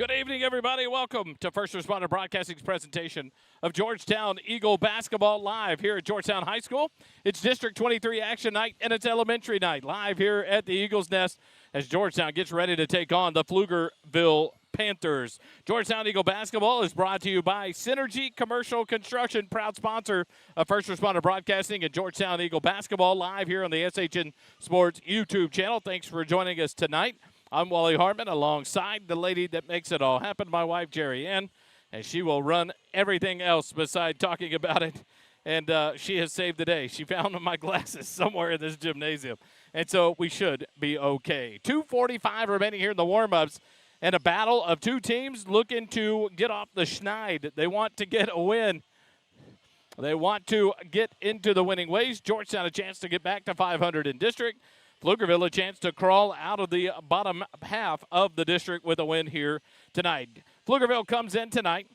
Good evening, everybody. Welcome to First Responder Broadcasting's presentation of Georgetown Eagle basketball live here at Georgetown High School. It's District 23 action night, and it's elementary night live here at the Eagles Nest as Georgetown gets ready to take on the Pflugerville Panthers. Georgetown Eagle basketball is brought to you by Synergy Commercial Construction, proud sponsor of First Responder Broadcasting and Georgetown Eagle basketball live here on the SHN Sports YouTube channel. Thanks for joining us tonight. I'm Wally Hartman alongside the lady that makes it all happen, my wife, Jerry Ann, and she will run everything else beside talking about it. And she has saved the day. She found my glasses somewhere in this gymnasium. And so we should be okay. 2:45 remaining here in the warm-ups. And a battle of two teams looking to get off the schneid. They want to get a win. They want to get into the winning ways. Georgetown a chance to get back to 500 in district. Pflugerville a chance to crawl out of the bottom half of the district with a win here tonight. Pflugerville comes in tonight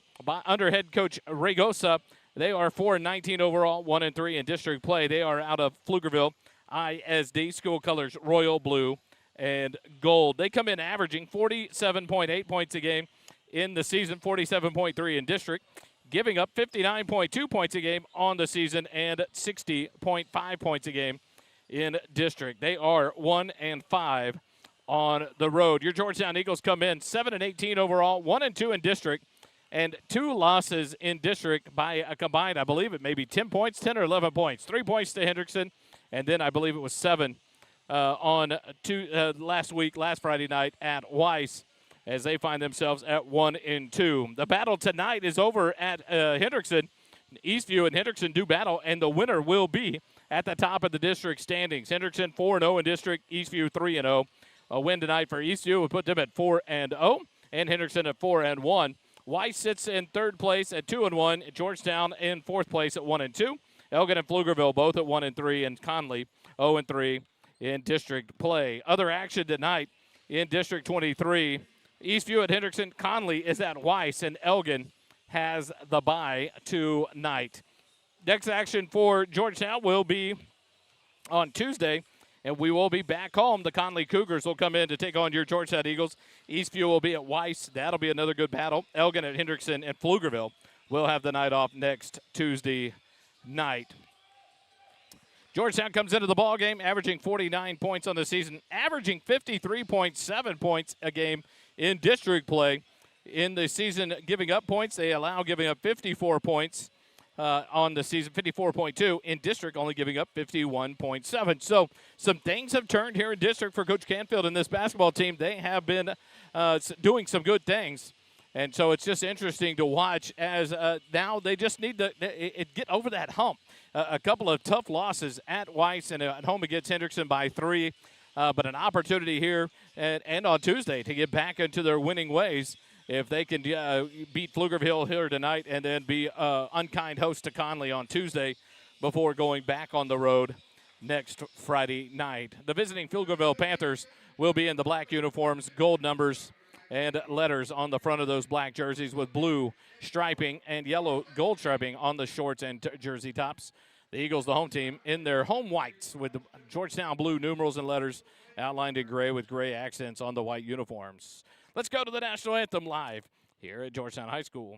under head coach Ragosa. They are 4-19 overall, 1-3 in district play. They are out of Pflugerville ISD, school colors royal blue and gold. They come in averaging 47.8 points a game in the season, 47.3 in district, giving up 59.2 points a game on the season and 60.5 points a game in district. They are 1-5 on the road. Your Georgetown Eagles come in 7-18 overall, 1-2 in district, and 2 losses in district by a combined, I believe it may be 10 points, 10 or 11 points. 3 points to Hendrickson, and then I believe it was 7 last Friday night at Weiss as they find themselves at 1-2. The battle tonight is over at Hendrickson. Eastview and Hendrickson do battle, and the winner will be at the top of the district standings. Hendrickson 4-0 in district, Eastview 3-0. A win tonight for Eastview would put them at 4-0, and Hendrickson at 4-1. Weiss sits in third place at 2-1. Georgetown in fourth place at 1-2. Elgin and Pflugerville both at 1-3, and Conley 0-3 in district play. Other action tonight in District 23. Eastview at Hendrickson. Conley is at Weiss, and Elgin has the bye tonight. Next action for Georgetown will be on Tuesday, and we will be back home. The Conley Cougars will come in to take on your Georgetown Eagles. Eastview will be at Weiss. That'll be another good battle. Elgin at Hendrickson, and Pflugerville will have the night off next Tuesday night. Georgetown comes into the ball game averaging 49 points on the season, averaging 53.7 points a game in district play. In the season, giving up points, they allow giving up 54 points on the season, 54.2. In district, only giving up 51.7. So some things have turned here in district for Coach Canfield and this basketball team. They have been doing some good things. And so it's just interesting to watch as now they just need to get over that hump. A couple of tough losses at Weiss and at home against Hendrickson by 3. But an opportunity here and on Tuesday to get back into their winning ways if they can beat Pflugerville here tonight and then be unkind host to Conley on Tuesday before going back on the road next Friday night. The visiting Pflugerville Panthers will be in the black uniforms, gold numbers, and letters on the front of those black jerseys with blue striping and yellow gold striping on the shorts and jersey tops. The Eagles, the home team, in their home whites with the Georgetown blue numerals and letters outlined in gray with gray accents on the white uniforms. Let's go to the national anthem live here at Georgetown High School.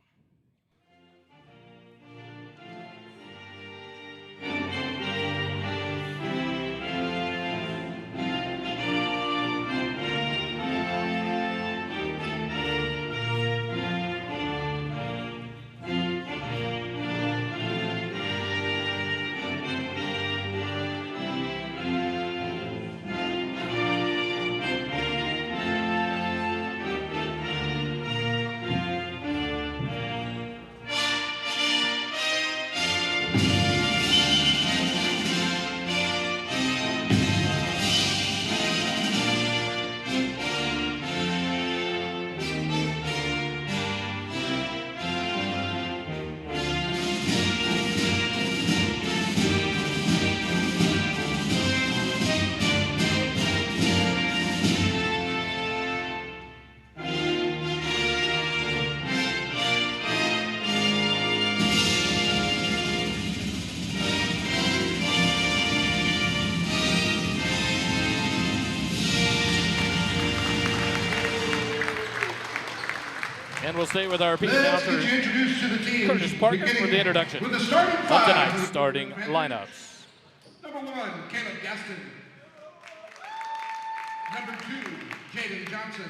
And we'll stay with our Pete Let's announcer, get you introduced to the team. Curtis Parker, for the introduction With the starting of five tonight's starting lineups. Number 1, Caleb Gaston. Number 2, Jaden Johnson.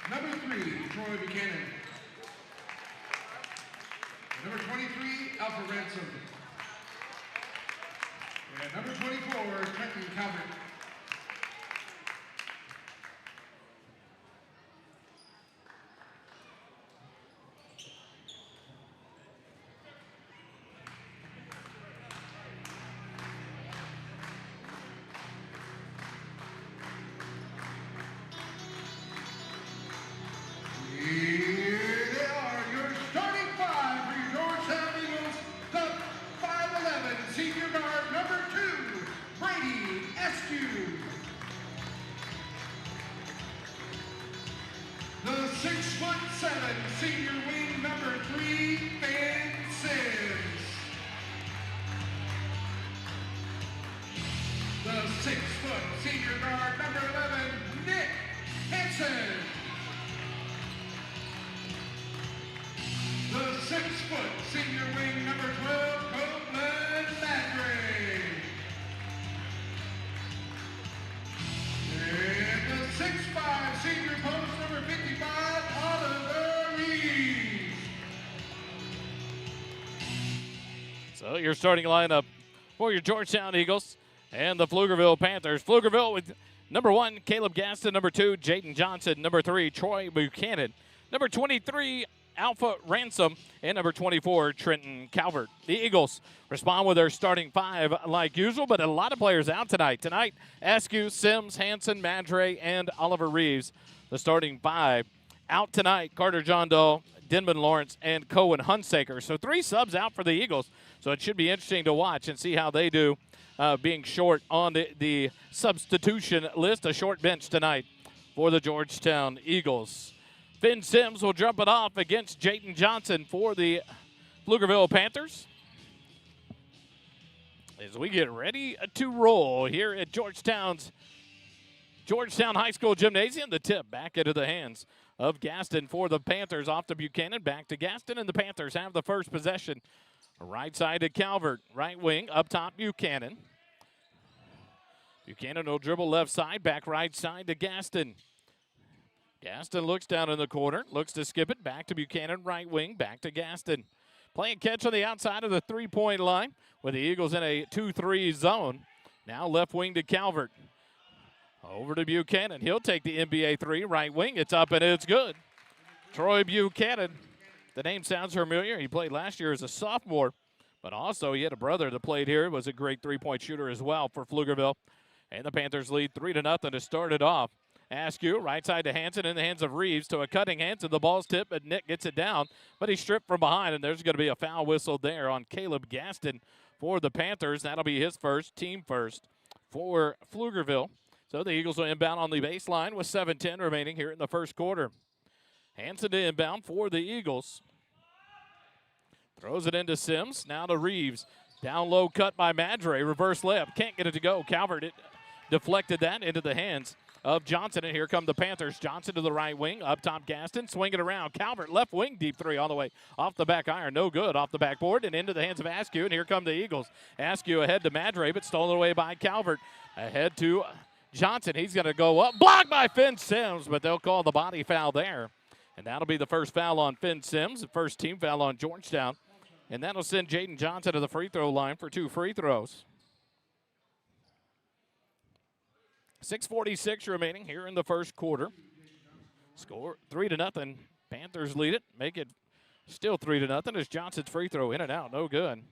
Number 3, Troy Buchanan. Number 23, Alpha Ransom. And number 24, Trenton Calvert. Here they are, your starting five for your Georgetown Eagles. The 5'11" senior guard, number 2, Brady Eskew. The 6'7" senior wing, number 3, Finn Sims. The 6-foot senior guard, number 11, Nick Hansen. The 6-foot senior wing, number 12, Copeland Madre. And the 6'5" senior post, number 55, Oliver Reeves. So your starting lineup for your Georgetown Eagles and the Pflugerville Panthers. Pflugerville with number 1, Caleb Gaston. Number 2, Jaden Johnson. Number 3, Troy Buchanan. Number 23, Alpha Ransom, and number 24, Trenton Calvert. The Eagles respond with their starting five like usual, but a lot of players out tonight. Tonight, Askew, Sims, Hanson, Madre, and Oliver Reeves. The starting five out tonight: Carter John Doe, Denman Lawrence, and Cohen Hunsaker. So 3 subs out for the Eagles. So it should be interesting to watch and see how they do being short on the substitution list. A short bench tonight for the Georgetown Eagles. Finn Sims will jump it off against Jaden Johnson for the Pflugerville Panthers. As we get ready to roll here at Georgetown High School Gymnasium, the tip back into the hands of Gaston for the Panthers. Off to Buchanan, back to Gaston, and the Panthers have the first possession. Right side to Calvert, right wing, up top Buchanan. Buchanan will dribble left side, back right side to Gaston. Gaston looks down in the corner, looks to skip it, back to Buchanan, right wing, back to Gaston. Playing catch on the outside of the three-point line with the Eagles in a 2-3 zone. Now left wing to Calvert. Over to Buchanan. He'll take the NBA three, right wing. It's up and it's good. Troy Buchanan. The name sounds familiar. He played last year as a sophomore, but also he had a brother that played here. Was a great three-point shooter as well for Pflugerville. And the Panthers lead 3-0 to start it off. Askew, right side to Hanson, in the hands of Reeves to a cutting Hanson. The ball's tipped, but Nick gets it down, but he's stripped from behind, and there's going to be a foul whistle there on Caleb Gaston for the Panthers. That'll be his first, team first for Pflugerville. So the Eagles will inbound on the baseline with 7:10 remaining here in the first quarter. Hanson to inbound for the Eagles. Throws it into Sims, now to Reeves. Down low cut by Madre, reverse layup, can't get it to go. Calvert deflected that into the hands of Johnson, and here come the Panthers. Johnson to the right wing, up top Gaston, swing it around. Calvert, left wing, deep three all the way off the back iron, no good, off the backboard and into the hands of Askew, and here come the Eagles. Askew ahead to Madre, but stolen away by Calvert. Ahead to Johnson, he's going to go up, blocked by Finn Sims, but they'll call the body foul there. And that'll be the first foul on Finn Sims, the first team foul on Georgetown. And that'll send Jaden Johnson to the free throw line for 2 free throws. 6:46 remaining here in the first quarter. Score 3-0. Panthers lead it. Make it still 3-0 as Johnson's free throw in and out. No good.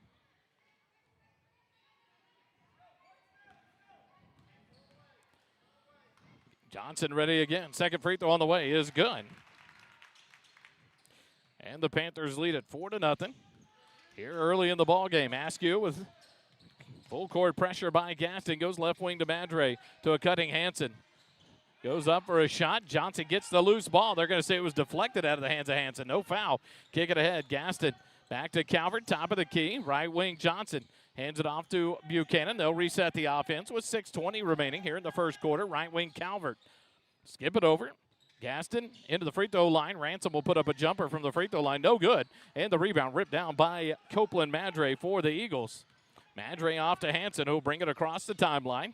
Johnson ready again. Second free throw on the way is good. And the Panthers lead it 4-0. Here early in the ball game. Askew with full court pressure by Gaston. Goes left wing to Madre to a cutting Hanson. Goes up for a shot. Johnson gets the loose ball. They're going to say it was deflected out of the hands of Hanson. No foul. Kick it ahead. Gaston back to Calvert. Top of the key. Right wing Johnson. Hands it off to Buchanan. They'll reset the offense with 6:20 remaining here in the first quarter. Right wing Calvert. Skip it over. Gaston into the free throw line. Ransom will put up a jumper from the free throw line. No good. And the rebound ripped down by Copeland Madre for the Eagles. Madre off to Hanson, who'll bring it across the timeline.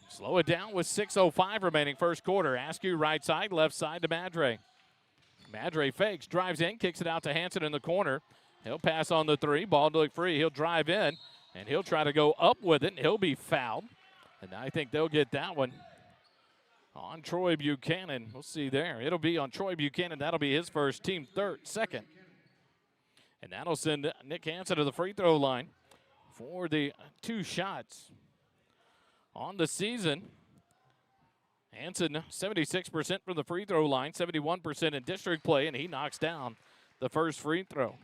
Slow it down with 6:05 remaining first quarter. Askew right side, left side to Madre. Madre fakes, drives in, kicks it out to Hanson in the corner. He'll pass on the three. Ball to look free. He'll drive in, and he'll try to go up with it, and he'll be fouled. And I think they'll get that one on Troy Buchanan. We'll see there. It'll be on Troy Buchanan. That'll be his first, team second. And that'll send Nick Hanson to the free throw line for the 2 shots on the season. Hanson, 76% from the free throw line, 71% in district play, and he knocks down the first free throw.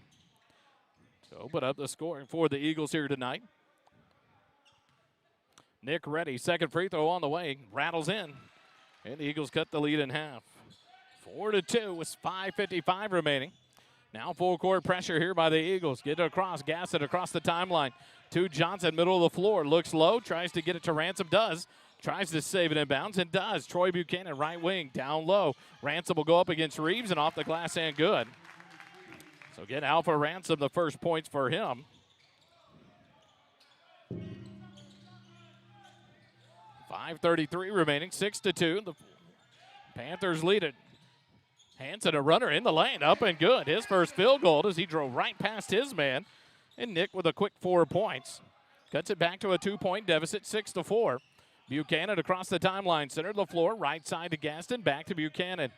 So open up the scoring for the Eagles here tonight. Nick ready, second free throw on the way, rattles in, and the Eagles cut the lead in half. 4-2 with 5:55 remaining. Now full court pressure here by the Eagles. Get it across, gas it across the timeline to Johnson, middle of the floor. Looks low, tries to get it to Ransom, does. Tries to save it in bounds and does. Troy Buchanan, right wing, down low. Ransom will go up against Reeves and off the glass and good. So get Alpha Ransom the first points for him. 5:33 remaining, 6-2. The Panthers lead it. Hanson, a runner in the lane, up and good. His first field goal as he drove right past his man. And Nick with a quick 4 points. Cuts it back to a 2-point deficit, 6-4. Buchanan across the timeline, center of the floor, right side to Gaston, back to Buchanan.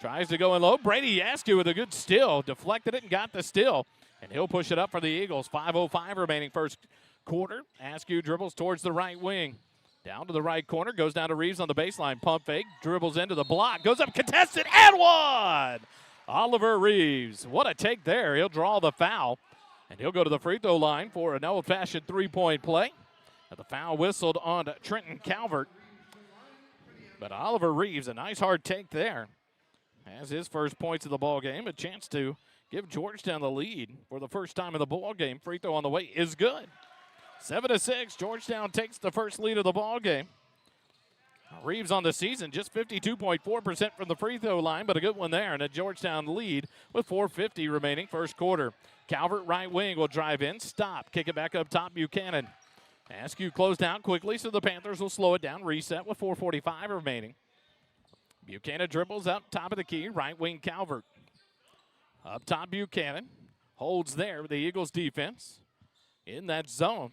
Tries to go in low. Brady Askew with a good steal. Deflected it and got the steal. And he'll push it up for the Eagles. 5:05 remaining first quarter. Askew dribbles towards the right wing. Down to the right corner, goes down to Reeves on the baseline. Pump fake, dribbles into the block, goes up, contested, and one! Oliver Reeves, what a take there. He'll draw the foul, and he'll go to the free throw line for an old-fashioned 3-point play. The foul whistled on Trenton Calvert. But Oliver Reeves, a nice hard take there. Has his first points of the ball game, a chance to give Georgetown the lead for the first time in the ball game. Free throw on the way is good. 7-6, Georgetown takes the first lead of the ball game. Reeves on the season, just 52.4% from the free throw line, but a good one there, and a Georgetown lead with 4:50 remaining first quarter. Calvert right wing will drive in, stop, kick it back up top, Buchanan. Askew closed down quickly, so the Panthers will slow it down, reset with 4:45 remaining. Buchanan dribbles up top of the key, right wing Calvert. Up top Buchanan, holds there with the Eagles defense in that zone.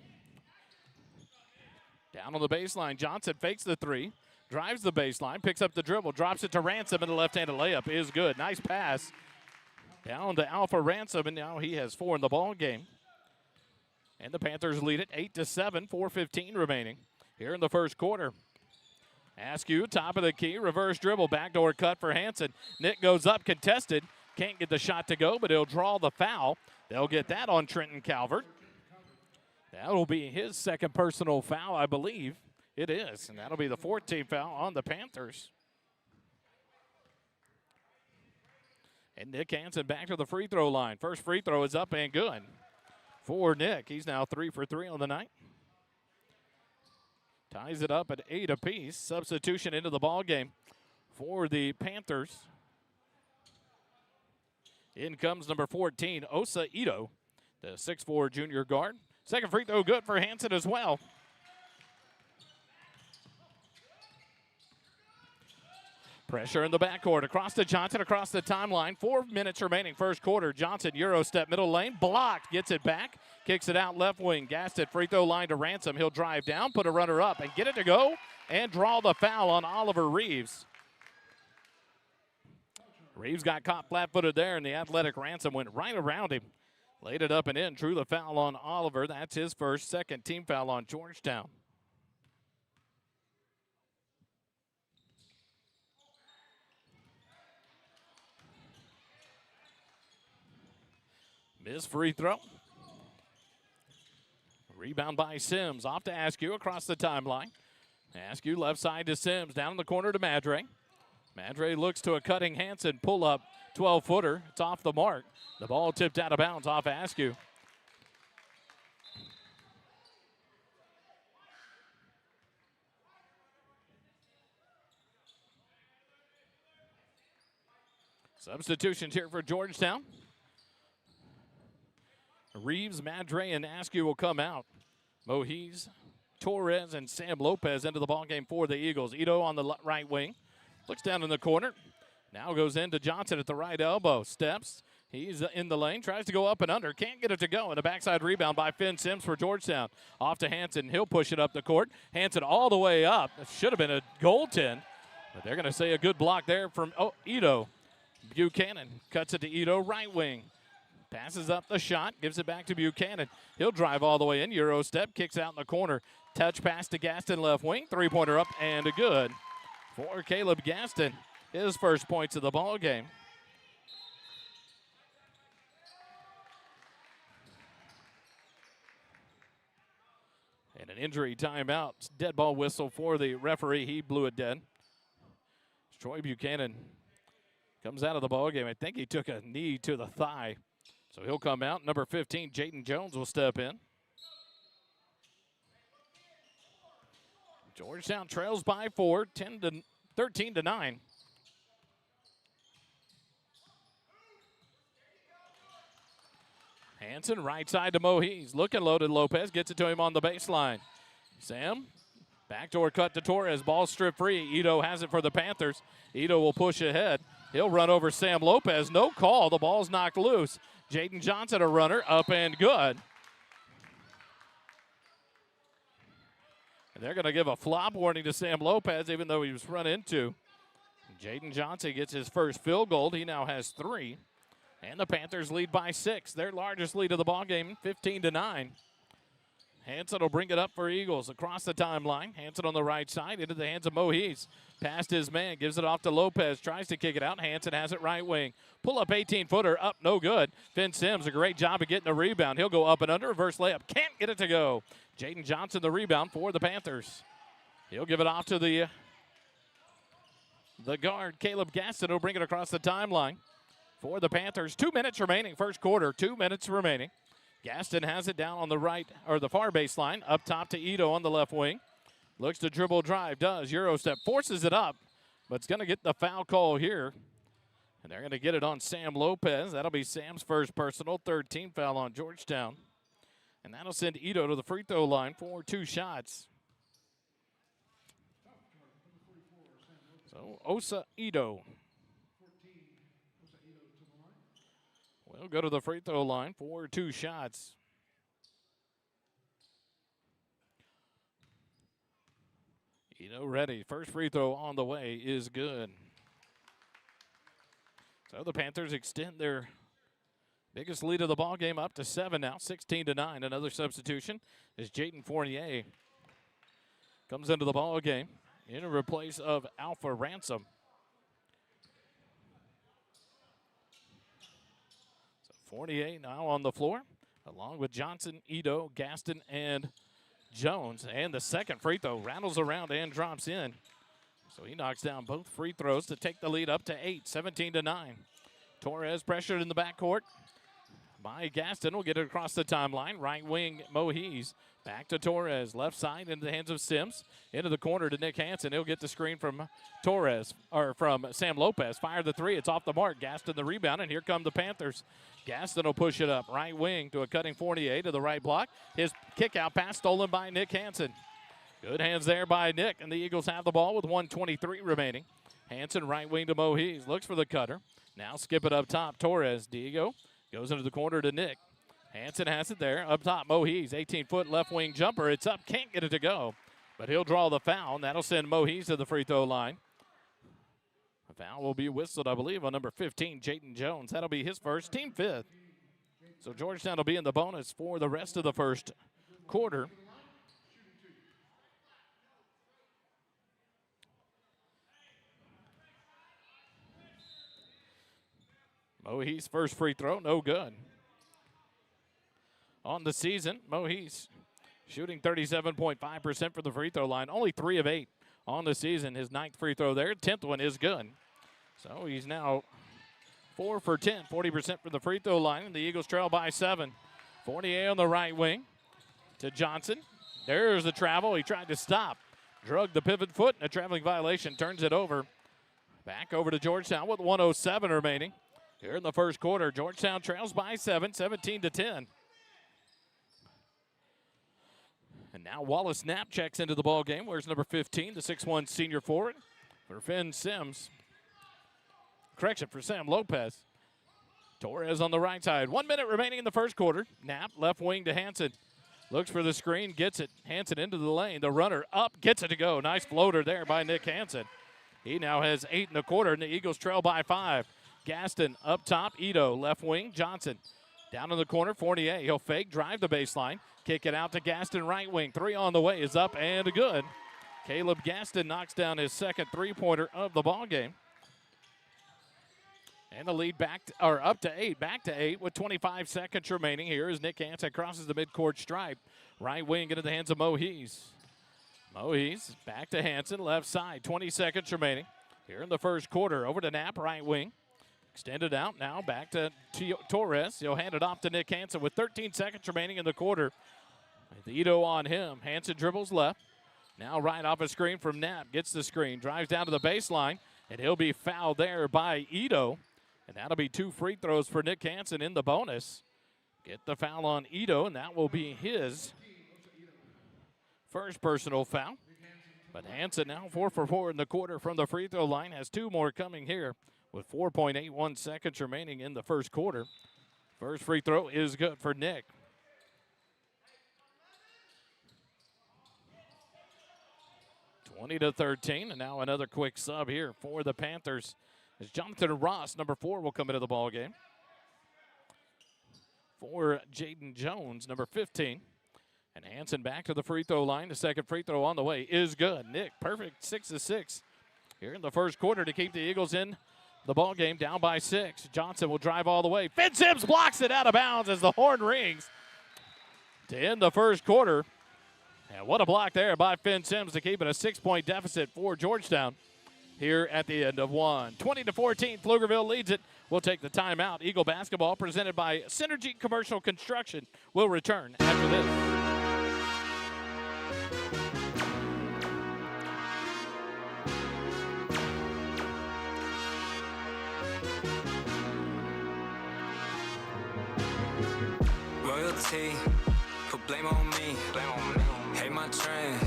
Down on the baseline, Johnson fakes the three, drives the baseline, picks up the dribble, drops it to Ransom, and the left-handed layup is good. Nice pass down to Alpha Ransom, and now he has 4 in the ball game. And the Panthers lead it 8-7, 4:15 remaining here in the first quarter. Askew, top of the key, reverse dribble, backdoor cut for Hanson. Nick goes up, contested, can't get the shot to go, but he'll draw the foul. They'll get that on Trenton Calvert. That'll be his second personal foul, I believe. It is, and that'll be the 14th foul on the Panthers. And Nick Hanson back to the free throw line. First free throw is up and good for Nick. He's now 3 for 3 on the night. Ties it up at 8 apiece. Substitution into the ball game for the Panthers. In comes number 14, Osa Ito, the 6'4 junior guard. Second free throw good for Hanson as well. Pressure in the backcourt. Across to Johnson, across the timeline. 4 minutes remaining first quarter. Johnson, Euro step, middle lane. Blocked. Gets it back. Kicks it out left wing. Gaston, free throw line to Ransom. He'll drive down, put a runner up, and get it to go, and draw the foul on Oliver Reeves. Reeves got caught flat-footed there, and the athletic Ransom went right around him. Laid it up and in. Drew the foul on Oliver. That's his first, second team foul on Georgetown. Missed free throw. Rebound by Sims. Off to Askew across the timeline. Askew left side to Sims. Down in the corner to Madre. Madre looks to a cutting Hanson pull-up 12-footer. It's off the mark. The ball tipped out of bounds off Askew. Substitutions here for Georgetown. Reeves, Madre, and Askew will come out. Mohiz, Torres, and Sam Lopez into the ballgame for the Eagles. Ito on the right wing. Looks down in the corner. Now goes into Johnson at the right elbow. Steps. He's in the lane. Tries to go up and under. Can't get it to go. And a backside rebound by Finn Sims for Georgetown. Off to Hanson. He'll push it up the court. Hanson all the way up. It should have been a goaltend. But they're going to say a good block there from Ito. Buchanan cuts it to Ito, right wing. Passes up the shot, gives it back to Buchanan. He'll drive all the way in, Euro step, kicks out in the corner. Touch pass to Gaston, left wing. Three-pointer up and a good for Caleb Gaston. His first points of the ball game. And an injury timeout. Dead ball whistle for the referee. He blew it dead. Troy Buchanan comes out of the ball game. I think he took a knee to the thigh. So he'll come out. Number 15, Jayden Jones will step in. Georgetown trails by 4, 13 to 9. Hanson, right side to Mohiz. Looking loaded, Lopez gets it to him on the baseline. Sam, backdoor cut to Torres. Ball stripped free. Ito has it for the Panthers. Ito will push ahead. He'll run over Sam Lopez. No call. The ball's knocked loose. Jaden Johnson, a runner, up and good. And they're going to give a flop warning to Sam Lopez, even though he was run into. Jaden Johnson gets his first field goal. He now has 3. And the Panthers lead by 6. Their largest lead of the ballgame, 15 to 9. Hanson will bring it up for Eagles across the timeline. Hanson on the right side into the hands of Mohiz. Past his man, gives it off to Lopez. Tries to kick it out. Hanson has it right wing. Pull up 18-footer, up, no good. Finn Sims, a great job of getting the rebound. He'll go up and under, reverse layup. Can't get it to go. Jaden Johnson, the rebound for the Panthers. He'll give it off to the guard, Caleb Gaston, will bring it across the timeline for the Panthers. 2 minutes remaining, first quarter, 2 minutes remaining. Gaston has it down on the right, or the far baseline, up top to Ito on the left wing. Looks to dribble drive, does, Euro step, forces it up, but it's going to get the foul call here. And they're going to get it on Sam Lopez. That'll be Sam's first personal, 3rd team foul on Georgetown. And that'll send Ito to the free throw line for 2 shots. So Osa Ito will go to the free throw line for 2 shots. Ito ready. First free throw on the way is good. So the Panthers extend their biggest lead of the ball game up to 7 now, 16 to 9. Another substitution is Jayden Fournier comes into the ball game in replace of Alpha Ransom. So Fournier now on the floor, along with Johnson, Ito, Gaston, and Jones. And the second free throw rattles around and drops in. So he knocks down both free throws to take the lead up to 8, 17 to 9. Torres pressured in the backcourt by Gaston. Will get it across the timeline. Right wing, Mohiz. Back to Torres. Left side into the hands of Sims. Into the corner to Nick Hansen. He'll get the screen from Torres, or from Sam Lopez. Fire the 3. It's off the mark. Gaston the rebound, and here come the Panthers. Gaston will push it up. Right wing to a cutting Fournier to the right block. His kick out pass stolen by Nick Hansen. Good hands there by Nick, and the Eagles have the ball with 1:23 remaining. Hansen right wing to Mohiz. Looks for the cutter. Now skip it up top. Torres. Diego goes into the corner to Nick. Hansen has it there. Up top, Mohiz. 18-foot left wing jumper. It's up. Can't get it to go. But he'll draw the foul, and that'll send Mohiz to the free throw line. The foul will be whistled, I believe, on number 15, Jayden Jones. That'll be his first, team 5th. So Georgetown will be in the bonus for the rest of the first quarter. Mohiz first free throw, no good. On the season, Mohiz shooting 37.5% for the free throw line. Only 3 of 8 on the season. His 9th free throw there. 10th one is good. So he's now 4 for 10, 40% for the free throw line. And the Eagles trail by 7. Fournier on the right wing to Johnson. There's the travel. He tried to stop. Drug the pivot foot, and a traveling violation turns it over. Back over to Georgetown with 1:07 remaining. Here in the first quarter, Georgetown trails by 7, 17-10. And now Wallace Knapp checks into the ball game. Where's number 15, the 6'1 senior forward for Finn Sims. Correction for Sam Lopez. Torres on the right side. 1 minute remaining in the first quarter. Knapp left wing to Hansen. Looks for the screen, gets it. Hansen into the lane. The runner up, gets it to go. Nice floater there by Nick Hansen. He now has 8 1/4, and the Eagles trail by 5. Gaston up top. Ito left wing. Johnson down in the corner. Fournier. He'll fake, drive the baseline. Kick it out to Gaston right wing. 3 on the way is up and good. Caleb Gaston knocks down his second three-pointer of the ball game. And the lead up to 8. Back to 8 with 25 seconds remaining. Here as Nick Hansen crosses the midcourt stripe. Right wing into the hands of Mohees. Mohees back to Hansen, left side. 20 seconds remaining. Here in the first quarter. Over to Knapp, right wing. Extended out now. Back to Torres. He'll hand it off to Nick Hansen with 13 seconds remaining in the quarter. With Ito on him. Hansen dribbles left. Now right off a screen from Knapp. Gets the screen. Drives down to the baseline. And he'll be fouled there by Ito. And that'll be 2 free throws for Nick Hansen in the bonus. Get the foul on Ito, and that will be his first personal foul. But Hansen now 4 for 4 in the quarter from the free throw line. Has 2 more coming here with 4.81 seconds remaining in the first quarter. First free throw is good for Nick. (20-13), and now another quick sub here for the Panthers. As Jonathan Ross, number 4, will come into the ball game. For Jaden Jones, number 15. And Hansen back to the free throw line. The second free throw on the way is good. Nick, perfect 6 of 6 here in the first quarter to keep the Eagles in the ball game, down by 6. Johnson will drive all the way. Finn Sims blocks it out of bounds as the horn rings to end the first quarter. And what a block there by Finn Sims to keep it a 6-point deficit for Georgetown here at the end of one. 20-14, Pflugerville leads it. We'll take the timeout. Eagle basketball presented by Synergy Commercial Construction will return after this. Royalty, put blame on me. Hate my trend.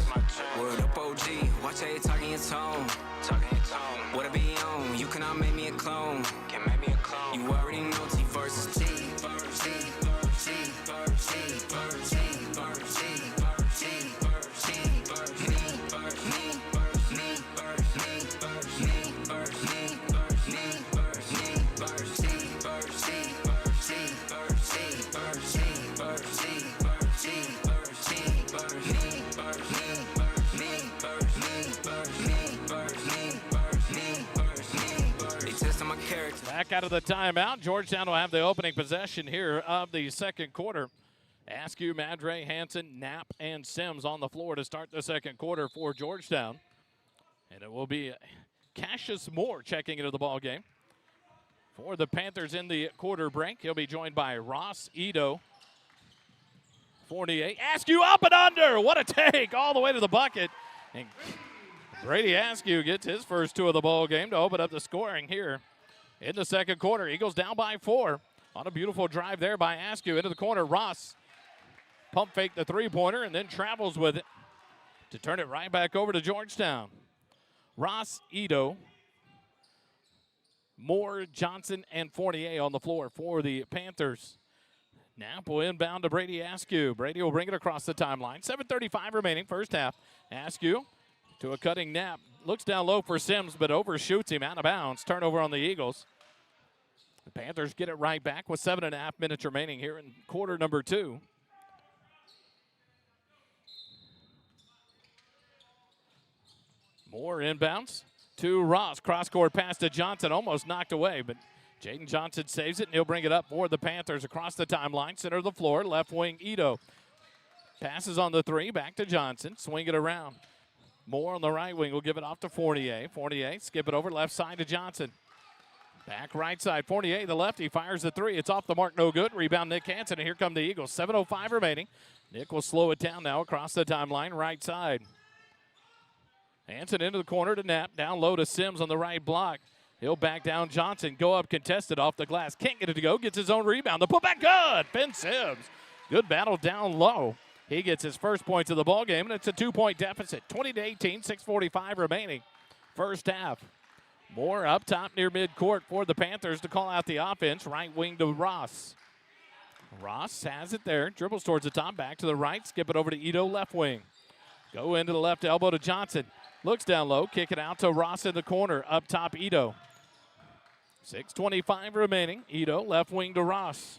Word up OG, watch how you talking your tone. What I be on, you cannot make me a clone. You already know T versus T. Back out of the timeout. Georgetown will have the opening possession here of the second quarter. Askew, Madre, Hansen, Knapp, and Sims on the floor to start the second quarter for Georgetown. And it will be Cassius Moore checking into the ball game. For the Panthers in the quarter break, he'll be joined by Ross, Ito, Fournier. Askew up and under. What a take all the way to the bucket. And Brady Askew gets his first 2 of the ball game to open up the scoring here in the second quarter. Eagles down by 4 on a beautiful drive there by Askew into the corner. Ross pump fake the three-pointer and then travels with it to turn it right back over to Georgetown. Ross, Ito, Moore, Johnson, and Fournier on the floor for the Panthers. Knapp will inbound to Brady Askew. Brady will bring it across the timeline. 7:35 remaining, first half. Askew to a cutting Knapp. Looks down low for Sims, but overshoots him out of bounds. Turnover on the Eagles. The Panthers get it right back with 7.5 minutes remaining here in quarter number 2. Moore inbounds to Ross. Cross-court pass to Johnson, almost knocked away, but Jaden Johnson saves it, and he'll bring it up for the Panthers across the timeline. Center of the floor, left wing, Ito. Passes on the 3, back to Johnson. Swing it around. Moore on the right wing will give it off to Fournier. Fournier, skip it over left side to Johnson. Back right side, Fournier, the lefty, fires the 3. It's off the mark, no good. Rebound, Nick Hansen, and here come the Eagles. 7:05 remaining. Nick will slow it down now across the timeline, right side. Hanson into the corner to Knapp. Down low to Sims on the right block. He'll back down Johnson. Go up contested off the glass. Can't get it to go. Gets his own rebound. The putback good. Ben Sims. Good battle down low. He gets his first points of the ball game, and it's a 2-point deficit. 20-18, 6:45 remaining. First half. Moore up top near midcourt for the Panthers to call out the offense. Right wing to Ross. Ross has it there. Dribbles towards the top. Back to the right. Skip it over to Ito, left wing. Go into the left elbow to Johnson. Looks down low. Kick it out to Ross in the corner. Up top, Ito. 6:25 remaining. Ito, left wing to Ross.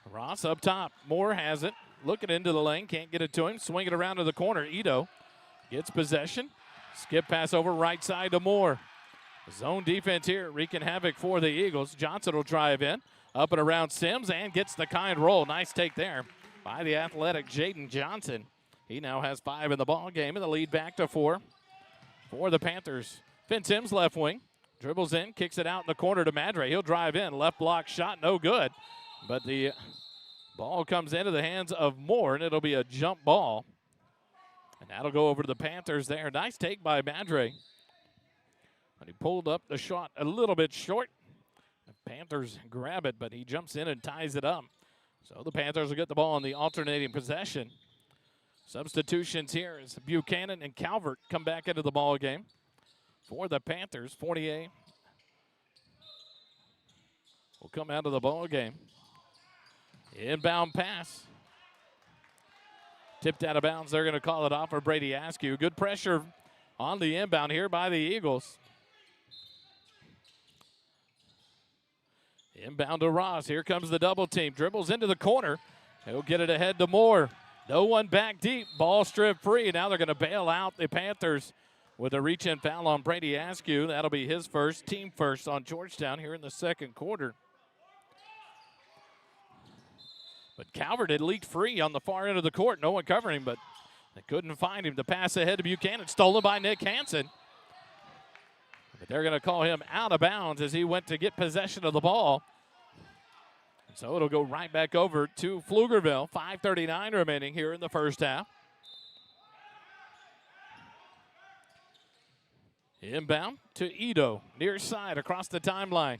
Ross up top. Moore has it. Looking into the lane. Can't get it to him. Swing it around to the corner. Ito gets possession. Skip pass over right side to Moore. Zone defense here wreaking havoc for the Eagles. Johnson will drive in. Up and around Sims and gets the kind roll. Nice take there by the athletic Jaden Johnson. He now has 5 in the ball game, and the lead back to 4 for the Panthers. Finn Sims left wing. Dribbles in, kicks it out in the corner to Madre. He'll drive in. Left block shot, no good. But the ball comes into the hands of Moore, and it'll be a jump ball. And that'll go over to the Panthers there. Nice take by Madre. But he pulled up the shot a little bit short. The Panthers grab it, but he jumps in and ties it up. So the Panthers will get the ball on the alternating possession. Substitutions here as Buchanan and Calvert come back into the ball game for the Panthers. Fournier will come out of the ball game. Inbound pass. Tipped out of bounds. They're going to call it off for Brady Askew. Good pressure on the inbound here by the Eagles. Inbound to Ross. Here comes the double team. Dribbles into the corner. He'll get it ahead to Moore. No one back deep. Ball stripped free. Now they're going to bail out the Panthers with a reach-in foul on Brady Askew. That'll be his first, team first on Georgetown here in the second quarter. But Calvert had leaked free on the far end of the court. No one covering him, but they couldn't find him. The pass ahead to Buchanan, stolen by Nick Hansen. But they're going to call him out of bounds as he went to get possession of the ball. So it'll go right back over to Pflugerville. 5:39 remaining here in the first half. Inbound to Ito, near side across the timeline.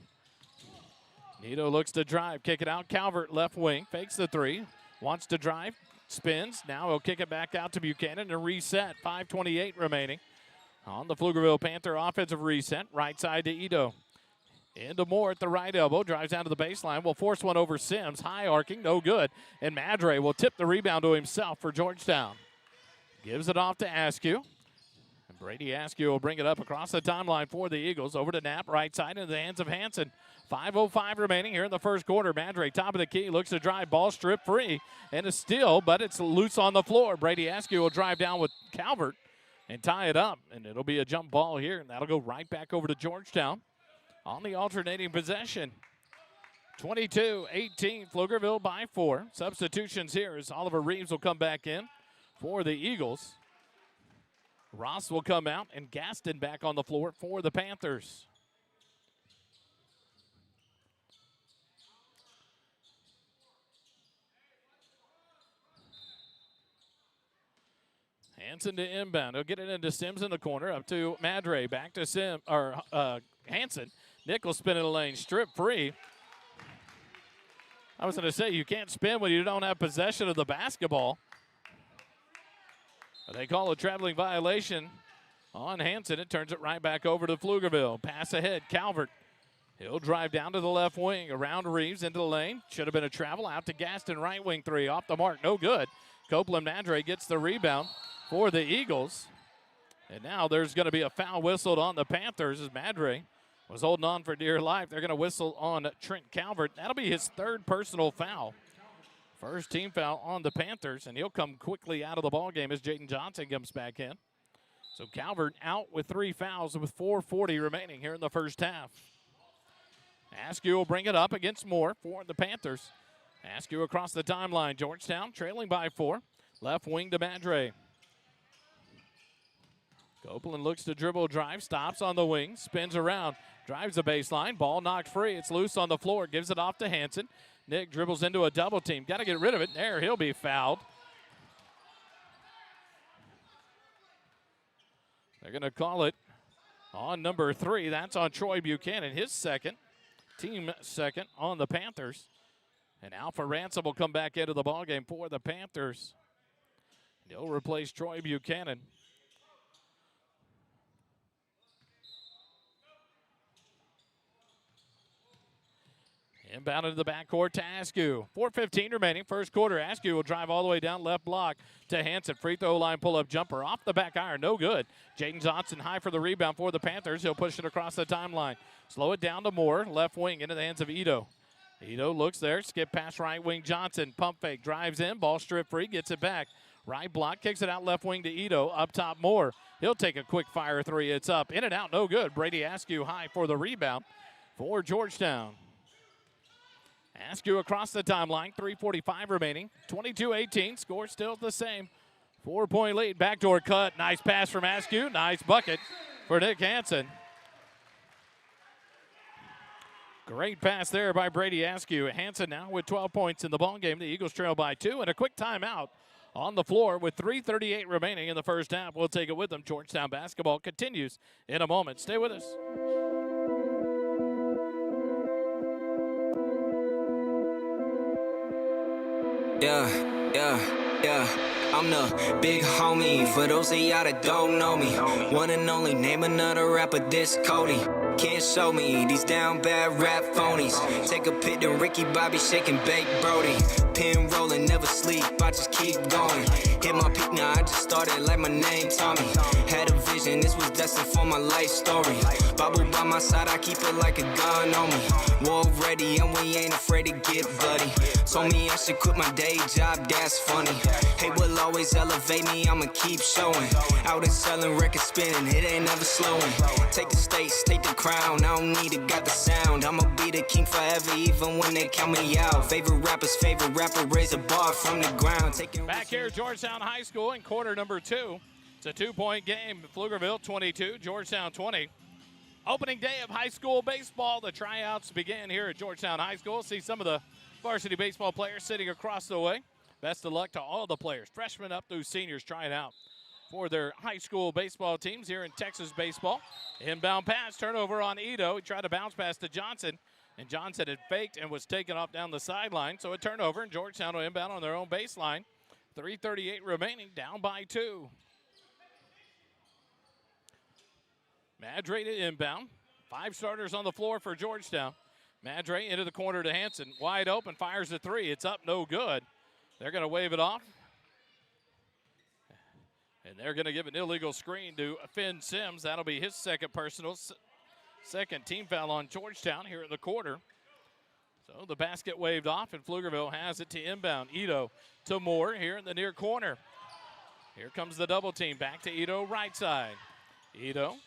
Ito looks to drive, kick it out. Calvert left wing, fakes the three, wants to drive, spins. Now he'll kick it back out to Buchanan and reset. 5:28 remaining on the Pflugerville Panther offensive reset. Right side to Ito. Into Moore at the right elbow, drives down to the baseline, will force one over Sims, high arcing, no good. And Madre will tip the rebound to himself for Georgetown. Gives it off to Askew. And Brady Askew will bring it up across the timeline for the Eagles. Over to Knapp, right side into the hands of Hansen. 5:05 remaining here in the first quarter. Madre, top of the key, looks to drive, ball stripped free. And a steal, but it's loose on the floor. Brady Askew will drive down with Calvert and tie it up. And it'll be a jump ball here, and that'll go right back over to Georgetown on the alternating possession. 22-18, Pflugerville by 4. Substitutions here as Oliver Reeves will come back in for the Eagles. Ross will come out, and Gaston back on the floor for the Panthers. Hansen to inbound. He'll get it into Sims in the corner, up to Madre, back to Hansen. Nichols spinning the lane, strip free. I was going to say, you can't spin when you don't have possession of the basketball. But they call a traveling violation on Hansen. It turns it right back over to Pflugerville. Pass ahead, Calvert. He'll drive down to the left wing, around Reeves into the lane. Should have been a travel, out to Gaston, right wing three, off the mark, no good. Copeland Madre gets the rebound for the Eagles. And now there's going to be a foul whistled on the Panthers as Madre was holding on for dear life. They're going to whistle on Trent Calvert. That'll be his third personal foul. First team foul on the Panthers, and he'll come quickly out of the ballgame as Jaden Johnson comes back in. So Calvert out with 3 fouls with 4:40 remaining here in the first half. Askew will bring it up against Moore for the Panthers. Askew across the timeline. Georgetown trailing by 4. Left wing to Madre. Copeland looks to dribble, drive, stops on the wing, spins around, drives the baseline, ball knocked free. It's loose on the floor, gives it off to Hansen. Nick dribbles into a double team. Got to get rid of it. There, he'll be fouled. They're going to call it on number 3. That's on Troy Buchanan, his second, team second on the Panthers. And Alpha Ransom will come back into the ballgame for the Panthers. He'll replace Troy Buchanan. Inbound into the backcourt to Askew. 4:15 remaining, first quarter. Askew will drive all the way down left block to Hanson. Free throw line pull-up jumper off the back iron, no good. Jaden Johnson high for the rebound for the Panthers. He'll push it across the timeline. Slow it down to Moore, left wing into the hands of Ito. Ito looks there, skip past right wing Johnson. Pump fake, drives in, ball strip free, gets it back. Right block, kicks it out left wing to Ito. Up top Moore. He'll take a quick fire three. It's up, in and out, no good. Brady Askew high for the rebound for Georgetown. Askew across the timeline, 3:45 remaining. 22-18, score still the same. 4-point lead, backdoor cut. Nice pass from Askew, nice bucket for Nick Hansen. Great pass there by Brady Askew. Hansen now with 12 points in the ballgame. The Eagles trail by 2, and a quick timeout on the floor with 3:38 remaining in the first half. We'll take it with them. Georgetown basketball continues in a moment. Stay with us. Yeah, I'm the big homie. For those of y'all that don't know me, one and only, name another rapper this Cody. Can't show me these down bad rap phonies. Take a pic to Ricky Bobby shaking Bake Brody. Pin rolling, never sleep, I just keep going. Hit my peak now, I just started like my name Tommy. Had a vision, this was destined for my life story. Bible by my side, I keep it like a gun on me. War ready, and we ain't afraid to get bloody. Told me I should quit my day job, that's funny. Hate will always elevate me, I'ma keep showing. Out and selling, record spinning, it ain't never slowing. Take the stakes, take the crown, I don't need it, got the sound. I'ma be the king forever, even when they count me out. Favorite rapper, raise a bar from the ground. Back here at Georgetown High School in quarter number 2. It's a 2-point game. Pflugerville 22, Georgetown 20. Opening day of high school baseball. The tryouts begin here at Georgetown High School. See some of the varsity baseball players sitting across the way. Best of luck to all the players, freshmen up through seniors, trying out for their high school baseball teams here in Texas baseball. Inbound pass, turnover on Ito. He tried to bounce pass to Johnson, and Johnson had faked and was taken off down the sideline. So a turnover, and Georgetown will inbound on their own baseline. 3:38 remaining, down by 2. Madre to inbound. 5 starters on the floor for Georgetown. Madre into the corner to Hanson. Wide open, fires a 3. It's up, no good. They're going to wave it off. And they're going to give an illegal screen to Finn Sims. That'll be his second personal. Second team foul on Georgetown here in the quarter. So the basket waved off, and Pflugerville has it to inbound. Ito to Moore here in the near corner. Here comes the double team. Back to Ito, right side. Ito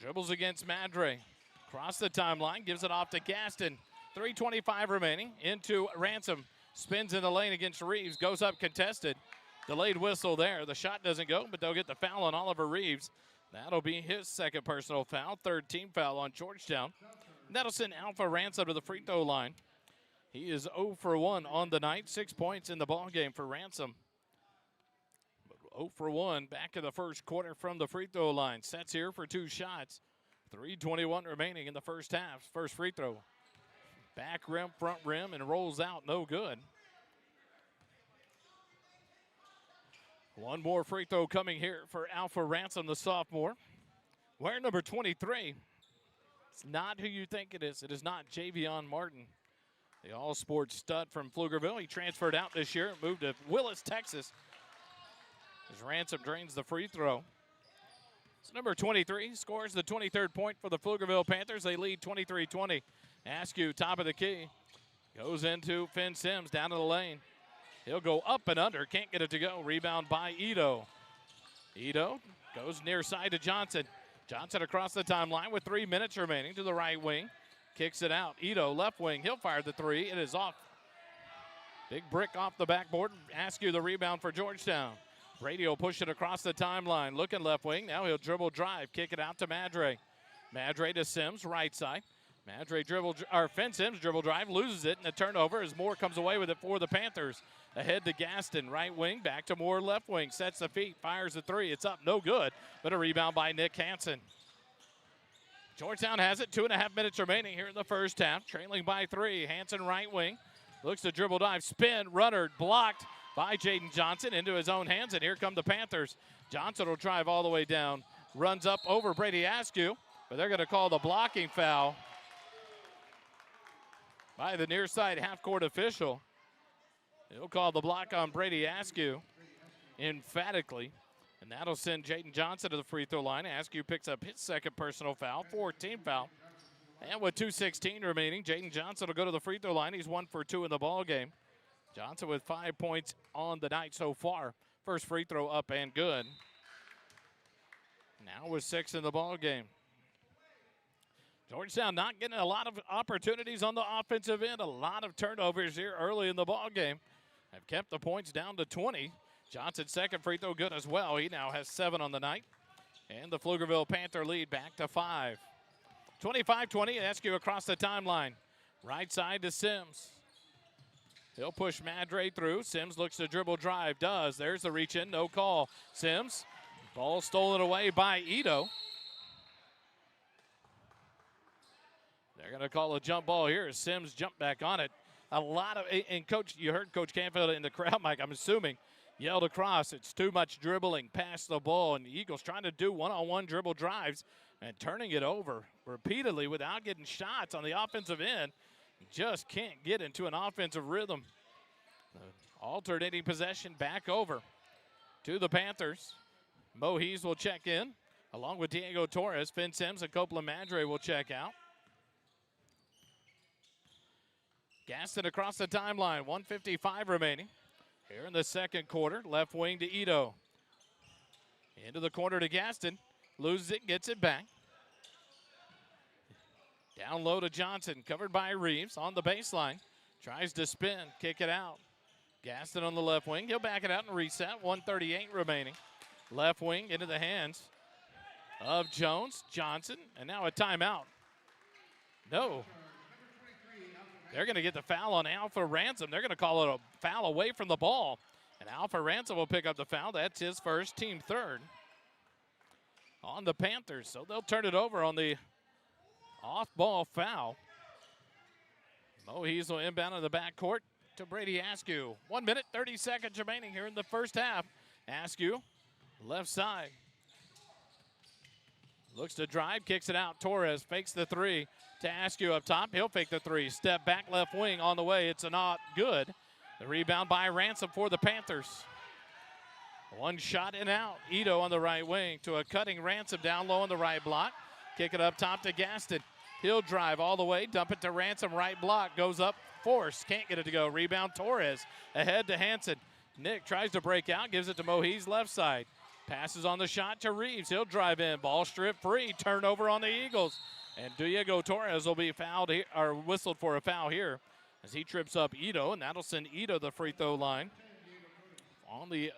dribbles against Madre. Across the timeline, gives it off to Gaston. 3:25 remaining. Into Ransom. Spins in the lane against Reeves. Goes up contested. Delayed whistle there. The shot doesn't go, but they'll get the foul on Oliver Reeves. That'll be his second personal foul. Third team foul on Georgetown. And that'll send Alpha Ransom to the free throw line. He is 0 for 1 on the night. 6 points in the ballgame for Ransom. 0 for 1 back in the first quarter from the free throw line. Sets here for 2 shots. 3:21 remaining in the first half. First free throw. Back rim, front rim, and rolls out. No good. One more free throw coming here for Alpha Ransom, the sophomore. Wearing number 23. It's not who you think it is. It is not Javion Martin, the all-sports stud from Pflugerville. He transferred out this year and moved to Willis, Texas, as Ransom drains the free throw. It's number 23, scores the 23rd point for the Pflugerville Panthers. They lead 23-20. Askew, top of the key. Goes into Finn Sims, down to the lane. He'll go up and under, can't get it to go. Rebound by Ito. Ito goes near side to Johnson. Johnson across the timeline with 3 minutes remaining to the right wing. Kicks it out. Ito, left wing. He'll fire the 3. It is off. Big brick off the backboard. Askew the rebound for Georgetown. Brady will push it across the timeline. Looking left wing. Now he'll dribble drive. Kick it out to Madre. Madre to Sims, right side. Madre Finn Sims dribble drive, loses it, and a turnover as Moore comes away with it for the Panthers. Ahead to Gaston, right wing, back to Moore, left wing, sets the feet, fires the three. It's up, no good, but a rebound by Nick Hansen. Georgetown has it, 2.5 minutes remaining here in the first half, trailing by 3. Hansen, right wing, looks to dribble dive, spin, runner, blocked by Jaden Johnson into his own hands, and here come the Panthers. Johnson will drive all the way down, runs up over Brady Askew, but they're going to call the blocking foul by the near side half-court official. He'll call the block on Brady Askew emphatically, and that'll send Jaden Johnson to the free throw line. Askew picks up his second personal foul, 14 foul. And with 2:16 remaining, Jaden Johnson will go to the free throw line. He's 1 for 2 in the ball game. Johnson with 5 points on the night so far. First free throw up and good. Now with 6 in the ball game. Georgetown not getting a lot of opportunities on the offensive end. A lot of turnovers here early in the ball game. Have kept the points down to 20. Johnson's second free throw good as well. He now has 7 on the night. And the Pflugerville Panther lead back to 5. 25-20, Askew across the timeline. Right side to Sims. He'll push Madre through. Sims looks to dribble drive. Does. There's the reach in. No call. Sims. Ball stolen away by Ito. They're going to call a jump ball here as Sims jumped back on it. A lot of, and Coach, you heard Coach Canfield in the crowd, Mike, I'm assuming, yelled across. It's too much dribbling past the ball, and the Eagles trying to do one-on-one dribble drives and turning it over repeatedly without getting shots on the offensive end. Just can't get into an offensive rhythm. Alternating possession back over to the Panthers. Mohees will check in along with Diego Torres. Finn Sims and Copeland Madre will check out. Gaston across the timeline, 1:55 remaining. Here in the second quarter, left wing to Ito. Into the corner to Gaston. Loses it, gets it back. Down low to Johnson, covered by Reeves on the baseline. Tries to spin, kick it out. Gaston on the left wing. He'll back it out and reset. 1:38 remaining. Left wing into the hands of Jones, Johnson, and now a timeout. No. They're going to get the foul on Alpha Ransom. They're going to call it a foul away from the ball. And Alpha Ransom will pick up the foul. That's his first, team third on the Panthers. So they'll turn it over on the off-ball foul. Mohees will inbound in the backcourt to Brady Askew. 1 minute, 30 seconds remaining here in the first half. Askew, left side. Looks to drive, kicks it out. Torres fakes the three to Askew up top. He'll fake the three. Step back left wing on the way. It's not good. The rebound by Ransom for the Panthers. One shot and out. Ito on the right wing to a cutting Ransom down low on the right block. Kick it up top to Gaston. He'll drive all the way, dump it to Ransom, right block. Goes up, force, can't get it to go. Rebound Torres, ahead to Hansen. Nick tries to break out, gives it to Mohees left side. Passes on the shot to Reeves. He'll drive in. Ball stripped free. Turnover on the Eagles. And Diego Torres will be fouled here, or whistled for a foul here as he trips up Ito, and that'll send Ito to the free throw line on the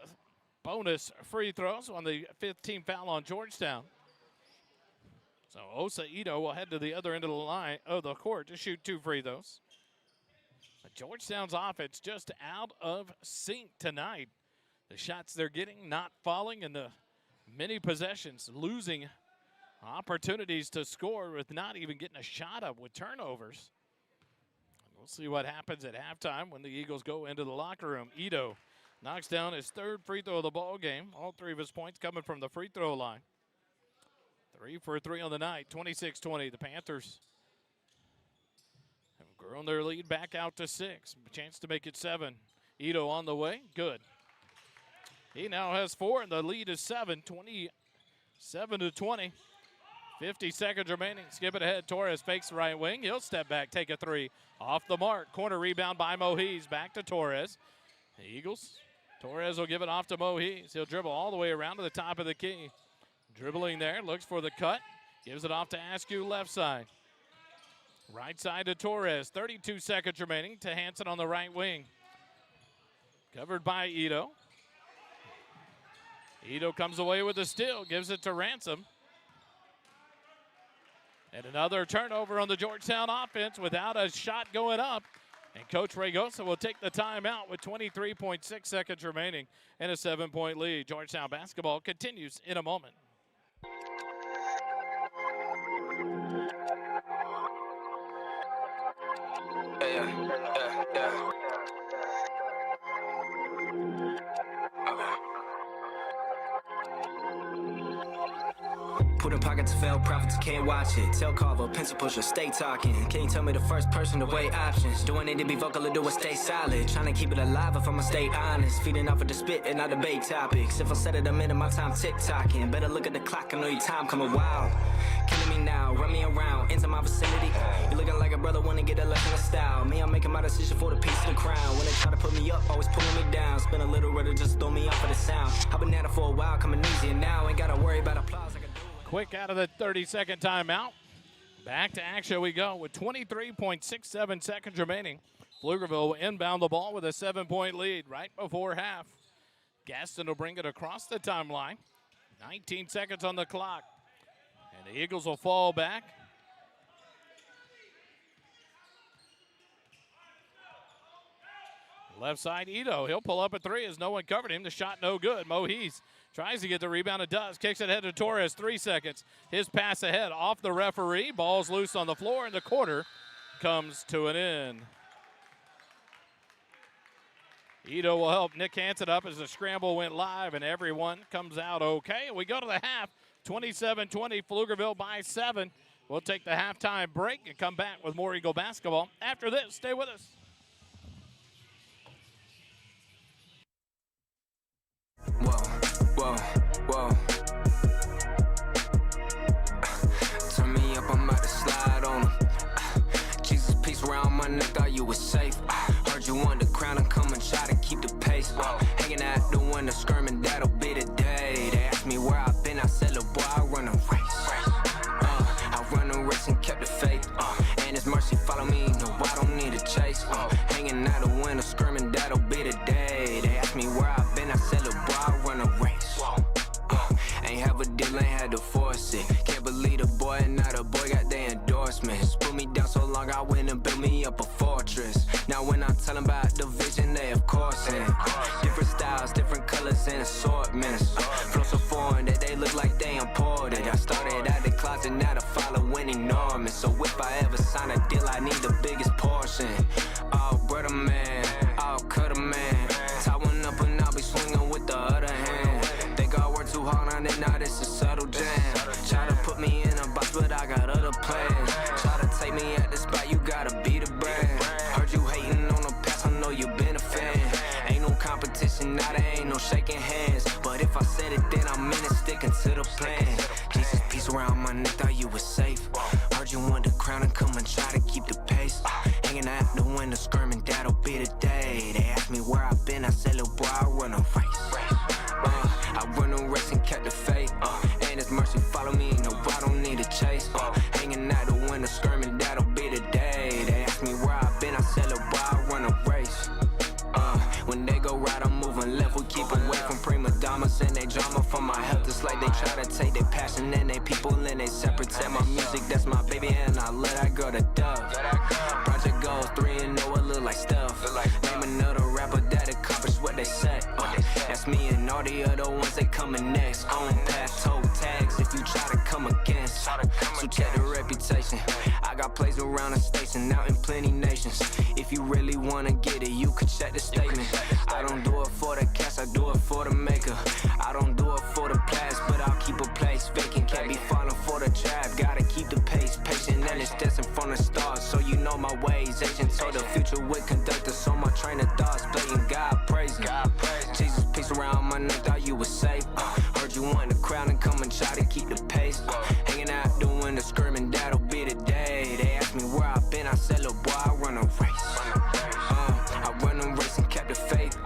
bonus free throws on the 15th foul on Georgetown. So Osa Ito will head to the other end of the line of the court to shoot 2 free throws. But Georgetown's offense just out of sync tonight. The shots they're getting not falling, and the many possessions losing opportunities to score with not even getting a shot up with turnovers. We'll see what happens at halftime when the Eagles go into the locker room. Ito knocks down his 3rd free throw of the ball game. All 3 of his points coming from the free throw line. 3 for 3 on the night, 26-20. The Panthers have grown their lead back out to 6. A chance to make it 7. Ito on the way, good. He now has 4, and the lead is 7, 27-20. 50 seconds remaining. Skip it ahead. Torres fakes the right wing. He'll step back, take a 3. Off the mark. Corner rebound by Mohees. Back to Torres. The Eagles. Torres will give it off to Mohees. He'll dribble all the way around to the top of the key. Dribbling there. Looks for the cut. Gives it off to Askew left side. Right side to Torres. 32 seconds remaining to Hansen on the right wing. Covered by Ito. Ito comes away with a steal. Gives it to Ransom. And another turnover on the Georgetown offense without a shot going up. And Coach Ragosa will take the timeout with 23.6 seconds remaining and a 7-point lead. Georgetown basketball continues in a moment. Put in pockets to fail, profits can't watch it. Tell Carver, pencil pusher, stay talking. Can you tell me the first person to weigh options? Do I need to be vocal or do I stay solid? Trying to keep it alive if I'ma stay honest. Feeding off of the spit and not debate topics. If I said it, I'm into my time tick-tocking. Better look at the clock, I know your time coming wild. Killing me now, run me around, into my vicinity. You looking like a brother, wanna get a lesson of style. Me, I'm making my decision for the piece of the crown. When they try to put me up, always pulling me down. Spin a little rudder, just throw me off of the sound. I've been at it for a while, coming easy, and now ain't gotta worry about applause. I can do it. Quick out of the 30-second timeout. Back to action we go with 23.67 seconds remaining. Pflugerville will inbound the ball with a 7-point lead right before half. Gaston will bring it across the timeline. 19 seconds on the clock. And the Eagles will fall back. Left side, Ito. He'll pull up a three as no one covered him. The shot no good. Mohees tries to get the rebound. It does. Kicks it ahead to Torres. 3 seconds. His pass ahead off the referee. Ball's loose on the floor, and the quarter comes to an end. Ito will help Nick Hansen up as the scramble went live, and everyone comes out okay. We go to the half. 27-20, Pflugerville by 7. We'll take the halftime break and come back with more Eagle basketball. After this, stay with us. Whoa, whoa. Turn me up, I'm about to slide on them. Jesus, peace around my neck, thought you was safe. Heard you want the crown and come and try to keep the pace. Hanging out the window, skirming, that'll be the day. They ask me where I've been, I said, look, boy, I run a race. I run a race and kept the faith. And His mercy follow me, no, I don't need a chase. Hanging out the window, skirming, that'll be the day. They ask me where I've been, I said, look, boy, I run a race. Ain't have a deal, ain't had to force it. Can't believe the boy and not a boy got their endorsements. Put me down so long, I went and built me up a fortress. Now when I tell them about the vision, they of course in. Different styles, different colors and assortments. Flow so foreign that they look like they imported. I started out the closet, now the following enormous. So if I ever sign a deal, I need the biggest portion. Oh, brother man, I'll cut a man. Tie one up and I'll be swinging with the other hand. Think I work too hard on it, now this is subtle jam. Try to put me in a box, but I got other plans. Try to take me at the spot, you gotta be the brand. Heard you hating on the past, I know you been a fan. Ain't no competition, now there ain't no shaking hands. But if I said it, then I meant it, sticking to the plan. Jesus, peace around my neck, thought you was safe. Heard you want the crown and come and try to keep the pace. Hanging out the window, skirming, that'll be the day. They asked me where I've been, I said, little boy, I run a race. I run a race and kept the faith. And His mercy follow me, no, I don't need a chase. Hanging out the window, skirming, that'll be the day. They asked me where I've been, I said, look, boy, I run a race. When they go right, I'm moving left. We keep away from prima donnas and they drama for my health. It's like they try to take their passion and they people and they separate. Tell my music, that's my baby, and I let that girl to dove. Project goals 3-0, it look like stuff. Name another rapper that accomplished what they said. That's me and all the other ones, they coming next. On path, toe tags if you try to come against. So check the reputation. I got plays around the station, out in plenty nations. If you really wanna get it, you can check the statement. I don't do it for the cash, I do it for the maker. I don't do it for the plaques, but I'll keep a place vacant. Can't be falling for the trap, gotta keep the pace patient. And it's destined from the start, so you know my ways. Agent told the future would conduct us on my train of thoughts. Blatant God praising. Jesus, peace around my neck, thought you was safe. Heard you want the crowd and come and try to keep the pace. Hanging out the window, skirming, that'll be the day. They asked me where I've been, I said, look, boy, I run a race. I run a race and kept the faith.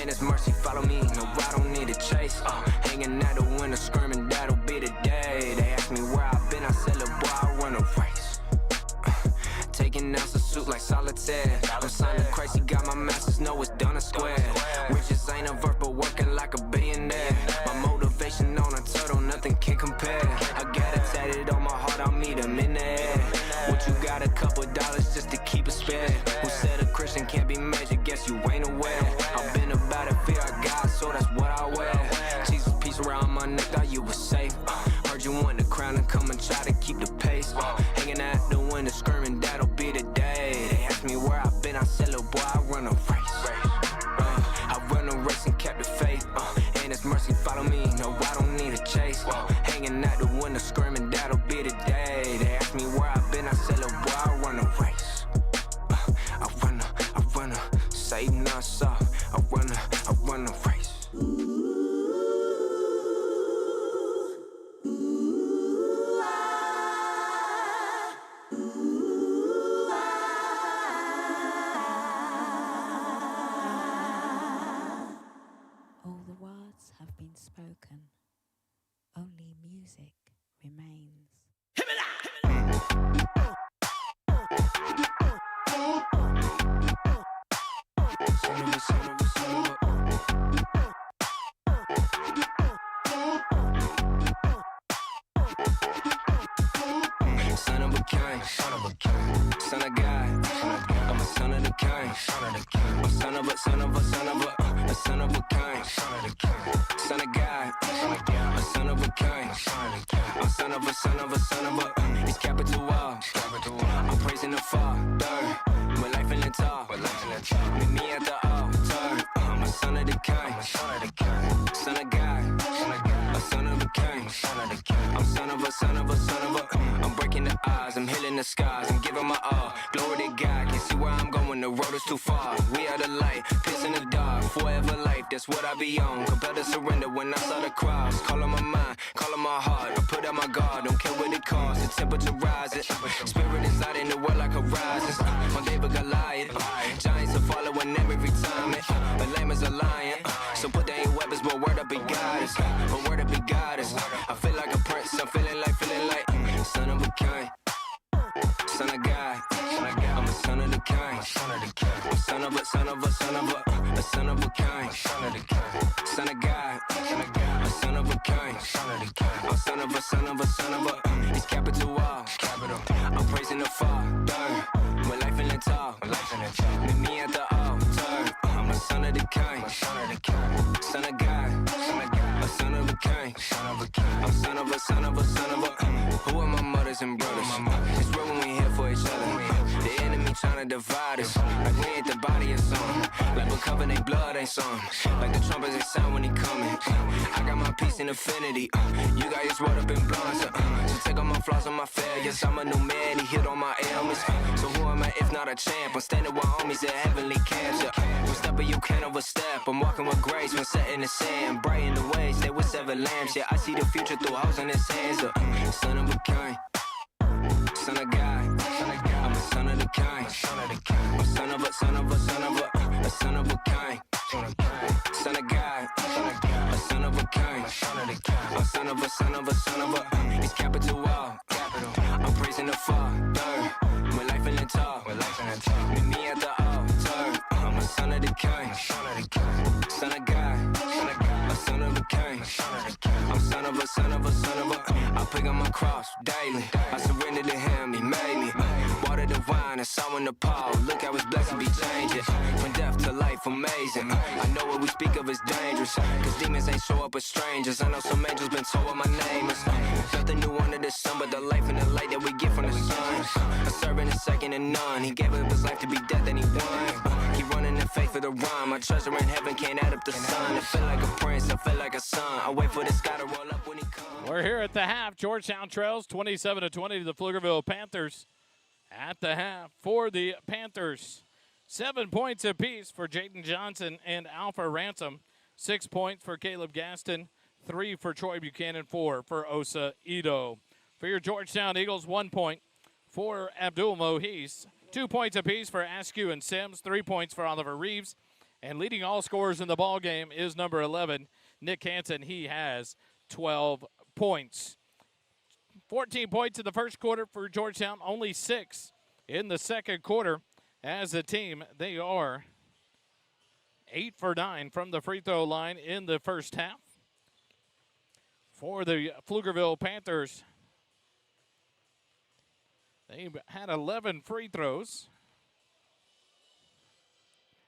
And His mercy follow me, no, I don't need a chase. Hanging out the window, skirming, that'll be the day. They asked me where I've been, I said, look, boy, I run a race. Taking out a suit like solitaire. I'm signing crazy, got my masters, know it's done a square. Riches ain't a verb, but working like a billionaire. My motivation on a turtle, nothing can compare. I got it tatted on my heart, I'll meet him in the air. spoken, only music remains. Son of a king, son of God. I'm a son of the king, I'm son of a son of a king, son of God, a son of a king, I'm son of a, it's capital O. I'm praising the Father, my life in the top, meet me at the altar. I'm a son of the king, son of God, a son of a king, I'm son of a, I'm breaking the odds, I'm healing the skies, I'm giving my all. Glory to God, can't see where I'm going, the road is too far. We are the light, piercing the dark, forever life, that's what I be on. Compelled to surrender when I saw the cross. Call on my mind, call on my heart, I put out my guard, don't care what it costs. The temperature rises, spirit is out in the world like horizons. On David Goliath, giants are following every time. The lamb is a lion, so put down your weapons, but word up be goddess, but word up be goddess. I feel like a prince, I'm feeling like son of a king, son of God. I'm a son of the king, I'm son of a son of a king, son of God, a son of a king, I'm son of a, it's capital O. I'm praising the Father, my life in the top, meet me at the altar. I'm a son of the king, son of God, a son of a king, I'm son of a, who are my mothers and brothers? It's real when we here for each other. The enemy trying to divide us, like we ain't the body of something. Like we're covered in blood ain't something. Like the trumpets they sound when he coming. I got my peace and affinity. You got yours rolled up in blonde. So take all my flaws and my failures. I'm a new man, he healed all my ailments. So who am I if not a champ? I'm standing with homies at heavenly camps. One step but you can't overstep. I'm walking with grace when set in the sand. Bright in the ways, they with 7 lamps. Yeah, I see the future through holes in his hands. Son of a king, son of God, I'm a son of the king, I'm son of a son of a king, son of God, a son of a king, I'm son of a, it's capital O. I'm praising the Father, my life in the top, meet me at the altar. I'm a son of the king, son of God, a son of a king, I'm son of a, I pick up my cross daily. I surrender to him, he made me. Water the wine, I saw in the Paul. Look how his blessing be changing. From death to life, amazing. I know what we speak of is dangerous, cause demons ain't show up as strangers. I know some angels been told what my name is. Nothing new under the sun but the life and the light that we get from the sun. A servant is second to none. He gave up his life to be death and he won. Keep running in faith for the rhyme. My treasure in heaven can't add up the sun. I feel like a prince, I feel like a son. I wait for the sky to roll up when he comes. We're here at the half. Georgetown trails 27-20 to the Pflugerville Panthers. At the half for the Panthers, 7 points apiece for Jaden Johnson and Alpha Ransom. 6 points for Caleb Gaston. 3 for Troy Buchanan. 4 for Osa Ito. For your Georgetown Eagles, 1 point for Abdul Mohis. 2 points apiece for Askew and Sims. 3 points for Oliver Reeves. And leading all scorers in the ball game is number 11, Nick Hansen. He has 12 points. 14 points in the first quarter for Georgetown, only 6 in the second quarter. As a team, they are 8 for 9 from the free throw line in the first half. For the Pflugerville Panthers, they had 11 free throws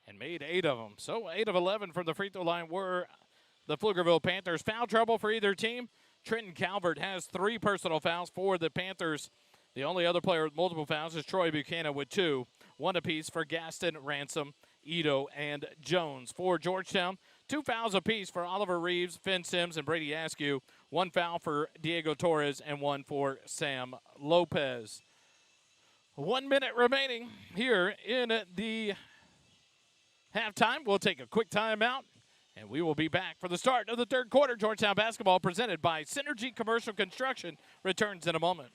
and made 8 of them. So 8 of 11 from the free throw line were the Pflugerville Panthers. Foul trouble for either team. Trenton Calvert has 3 personal fouls for the Panthers. The only other player with multiple fouls is Troy Buchanan with 2. 1 apiece for Gaston, Ransom, Ito, and Jones. For Georgetown, 2 fouls apiece for Oliver Reeves, Finn Sims, and Brady Askew. 1 foul for Diego Torres and 1 for Sam Lopez. 1 minute remaining here in the halftime. We'll take a quick timeout, and we will be back for the start of the third quarter. Georgetown basketball presented by Synergy Commercial Construction returns in a moment.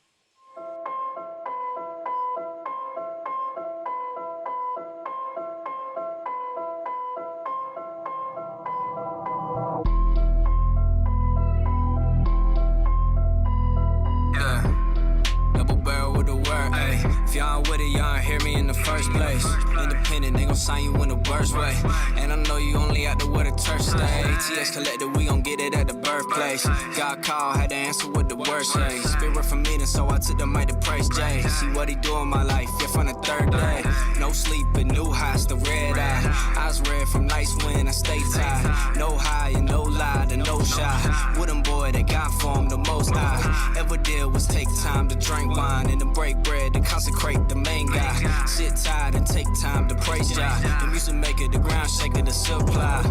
first place. Independent, they gon' sign you in the worst way. And I know you only out there where the church stay. TS collected, we gon' get it at the birthplace. Got called, had to answer with the worst say. Spirit from me, so I took the mic to praise Jay. See what he do in my life, yeah, from the third day. No sleep, but new highs, the red eye. Eyes red from nights when I stay tied. No high and no lie, and no shy. With them boy that got for him the most I ever did was take time to drink wine and to break bread to consecrate the main guy. Sit tired and take time to praise Jah. The music maker, the ground shaker, the supply.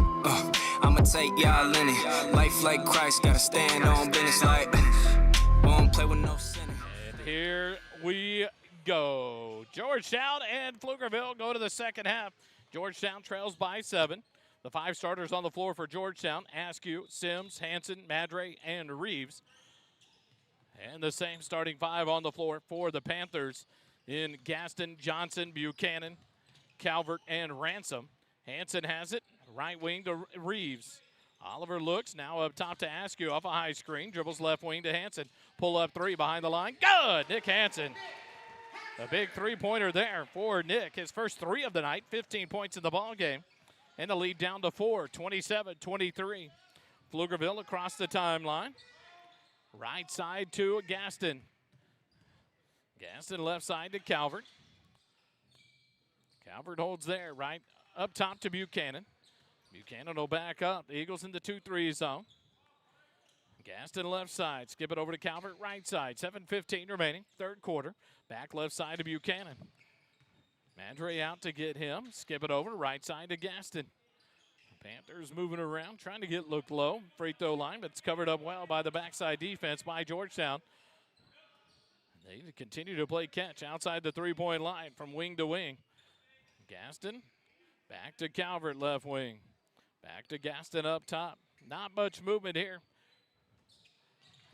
I'ma take y'all in it. Life like Christ, gotta stand on business like won't play with no sinning. And here we go. Georgetown and Pflugerville go to the second half. Georgetown trails by 7. The 5 starters on the floor for Georgetown: Askew, Sims, Hanson, Madre, and Reeves. And the same starting 5 on the floor for the Panthers in Gaston, Johnson, Buchanan, Calvert, and Ransom. Hanson has it, right wing to Reeves. Oliver looks, now up top to Askew off a high screen, dribbles left wing to Hanson. Pull up 3 behind the line, good! Nick Hanson. A big three-pointer there for Nick. His first 3 of the night, 15 points in the ball game. And the lead down to 4, 27-23. Pflugerville across the timeline. Right side to Gaston. Gaston left side to Calvert. Calvert holds there, right up top to Buchanan. Buchanan will back up. The Eagles in the 2-3 zone. Gaston left side. Skip it over to Calvert, right side. 7:15 remaining, third quarter. Back left side to Buchanan. Madre out to get him. Skip it over, right side to Gaston. Panthers moving around, trying to look low. Free throw line, but it's covered up well by the backside defense by Georgetown. They continue to play catch outside the three-point line from wing to wing. Gaston back to Calvert, left wing. Back to Gaston up top. Not much movement here.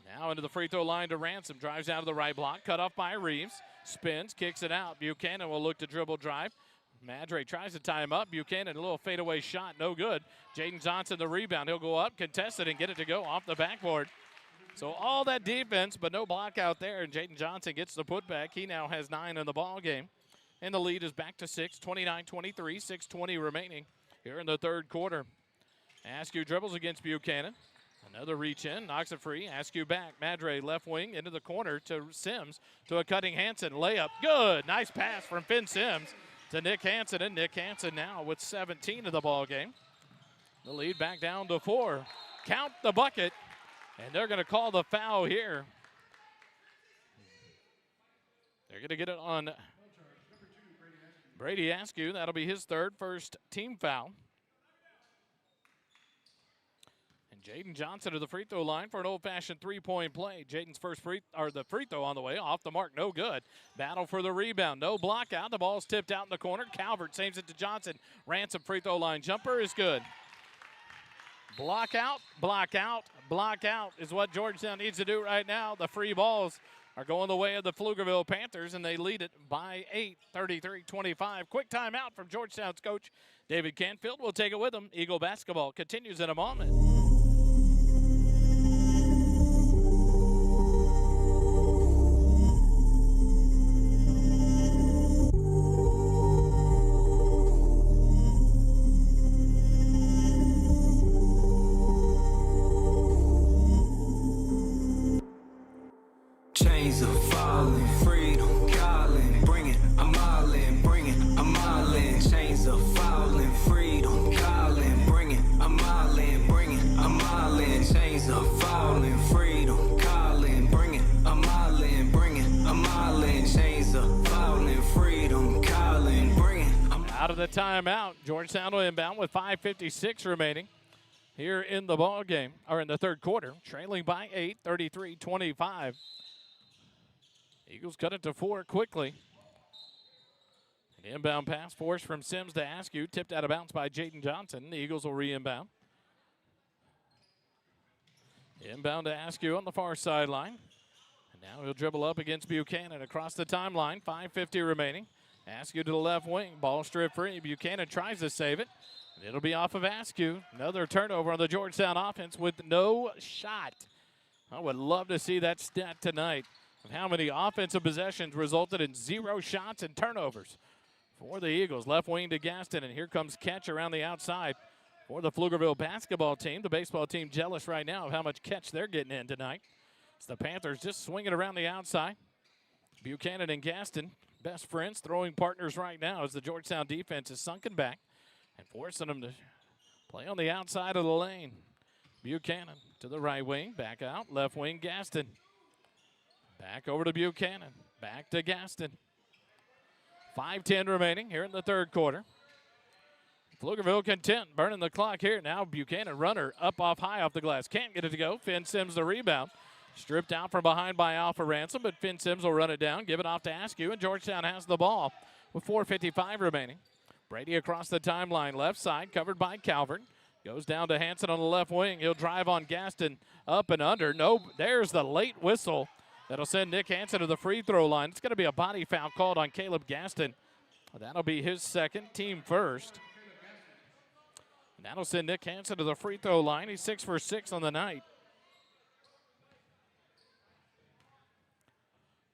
Now into the free throw line to Ransom. Drives out of the right block. Cut off by Reeves. Spins, kicks it out. Buchanan will look to dribble drive. Madre tries to tie him up. Buchanan, a little fadeaway shot, no good. Jaden Johnson, the rebound. He'll go up, contest it, and get it to go off the backboard. So all that defense, but no block out there, and Jaden Johnson gets the putback. He now has 9 in the ball game. And the lead is back to 6, 29-23, 6:20 remaining here in the third quarter. Askew dribbles against Buchanan. Another reach in, knocks it free. Askew back. Madre left wing into the corner to Sims to a cutting Hanson. Layup, good. Nice pass from Finn Sims to Nick Hanson, and Nick Hanson now with 17 in the ball game. The lead back down to 4. Count the bucket, and they're going to call the foul here. They're going to get it on Brady Askew. That'll be his first team foul. And Jaden Johnson to the free throw line for an old-fashioned three-point play. Jaden's free throw on the way, off the mark, no good. Battle for the rebound, no block out. The ball's tipped out in the corner. Calvert saves it to Johnson. Ransom free throw line jumper is good. Block out, block out, block out is what Georgetown needs to do right now. The free balls are going the way of the Pflugerville Panthers, and they lead it by 8, 33-25. Quick timeout from Georgetown's coach, David Canfield. We'll take it with him. Eagle basketball continues in a moment. Chains are falling, freedom calling, bring it, I'm all in, bring it, I'm all in. Chains are falling, freedom calling, bring it, I'm all in, bring it, I'm all in. Chains are falling, freedom calling, bring it, I'm all in, bring it, I'm all in. Chains are falling, freedom calling, bring it. Out of the timeout, Georgetown will inbound with 5:56 remaining here in the ball game, or in the third quarter, trailing by 8, 33-25. Eagles cut it to 4 quickly. An inbound pass forced from Sims to Askew, tipped out of bounds by Jaden Johnson. The Eagles will re-inbound. Inbound to Askew on the far sideline. And now he'll dribble up against Buchanan across the timeline. 5:50 remaining. Askew to the left wing. Ball stripped free. Buchanan tries to save it. And it'll be off of Askew. Another turnover on the Georgetown offense with no shot. I would love to see that stat tonight of how many offensive possessions resulted in 0 shots and turnovers for the Eagles. Left wing to Gaston, and here comes catch around the outside for the Pflugerville basketball team. The baseball team jealous right now of how much catch they're getting in tonight. It's the Panthers just swinging around the outside. Buchanan and Gaston, best friends, throwing partners right now as the Georgetown defense is sunken back and forcing them to play on the outside of the lane. Buchanan to the right wing, back out, left wing, Gaston. Back over to Buchanan, back to Gaston. 5:10 remaining here in the third quarter. Pflugerville content, burning the clock here. Now Buchanan, runner up off high off the glass. Can't get it to go. Finn Sims the rebound. Stripped out from behind by Alpha Ransom, but Finn Sims will run it down, give it off to Askew, and Georgetown has the ball with 4:55 remaining. Brady across the timeline, left side, covered by Calvert. Goes down to Hanson on the left wing. He'll drive on Gaston, up and under. No, there's the late whistle. That'll send Nick Hanson to the free throw line. It's going to be a body foul called on Caleb Gaston. That'll be his second, team first. And that'll send Nick Hanson to the free throw line. He's 6 for 6 on the night.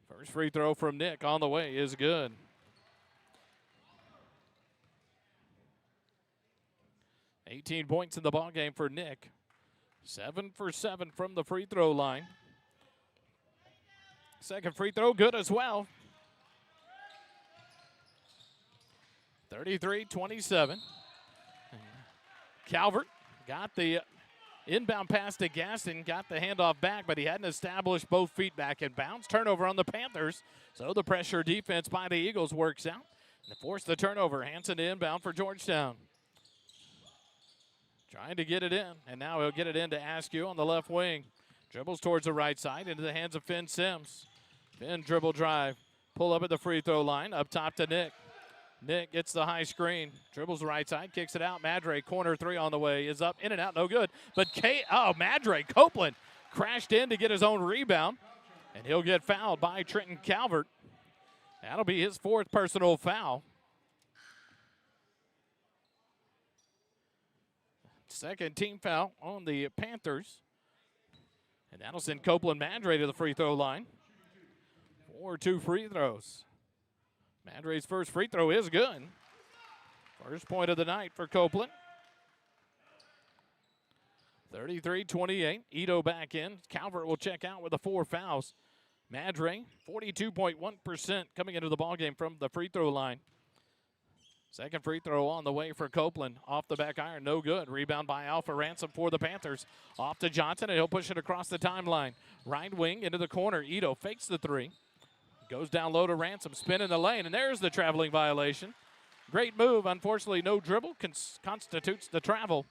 First free throw from Nick on the way is good. $18 points in the ballgame for Nick. 7 for 7 from the free throw line. Second free throw, good as well. 33-27. Calvert got the inbound pass to Gaston, got the handoff back, but he hadn't established both feet back in bounds. Turnover on the Panthers, so the pressure defense by the Eagles works out. And force the turnover. Hanson to inbound for Georgetown. Trying to get it in, and now he'll get it in to Askew on the left wing. Dribbles towards the right side into the hands of Finn Sims. Finn dribble drive, pull up at the free throw line, up top to Nick. Nick gets the high screen, dribbles right side, kicks it out. Madre, corner three on the way, is up, in and out, no good. But Madre, Copeland crashed in to get his own rebound, and he'll get fouled by Trenton Calvert. That'll be his fourth personal foul. Second team foul on the Panthers. And that'll send Copeland Madre to the free throw line for 2 free throws. Madre's first free throw is good. First point of the night for Copeland. 33-28. Ito back in. Calvert will check out with the 4 fouls. Madre, 42.1% coming into the ballgame from the free throw line. Second free throw on the way for Copeland. Off the back iron, no good. Rebound by Alpha Ransom for the Panthers. Off to Johnson, and he'll push it across the timeline. Right wing into the corner. Ito fakes the 3. Goes down low to Ransom, spin in the lane, and there's the traveling violation. Great move. Unfortunately, no dribble constitutes the travel.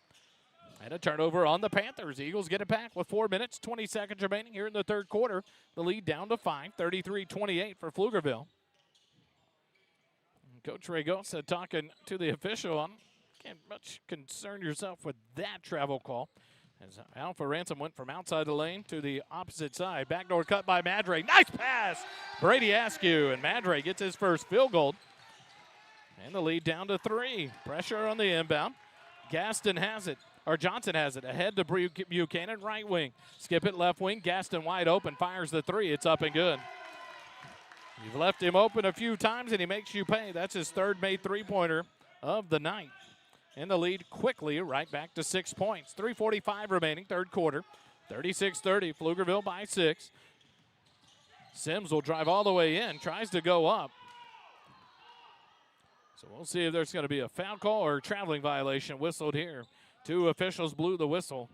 And a turnover on the Panthers. Eagles get it back with 4 minutes, 20 seconds remaining here in the third quarter. The lead down to 5, 33-28 for Pflugerville. Coach Ragosa talking to the official on, can't much concern yourself with that travel call. As Alpha Ransom went from outside the lane to the opposite side. Backdoor cut by Madre. Nice pass! Brady Askew, and Madre gets his first field goal. And the lead down to 3. Pressure on the inbound. Gaston has it, or Johnson has it. Ahead to Buchanan, right wing. Skip it left wing. Gaston wide open, fires the 3. It's up and good. You've left him open a few times, and he makes you pay. That's his third made three-pointer of the night. And the lead quickly right back to 6 points. 3:45 remaining, third quarter. 36-30, Pflugerville by 6. Sims will drive all the way in, tries to go up. So we'll see if there's going to be a foul call or traveling violation whistled here. 2 officials blew the whistle.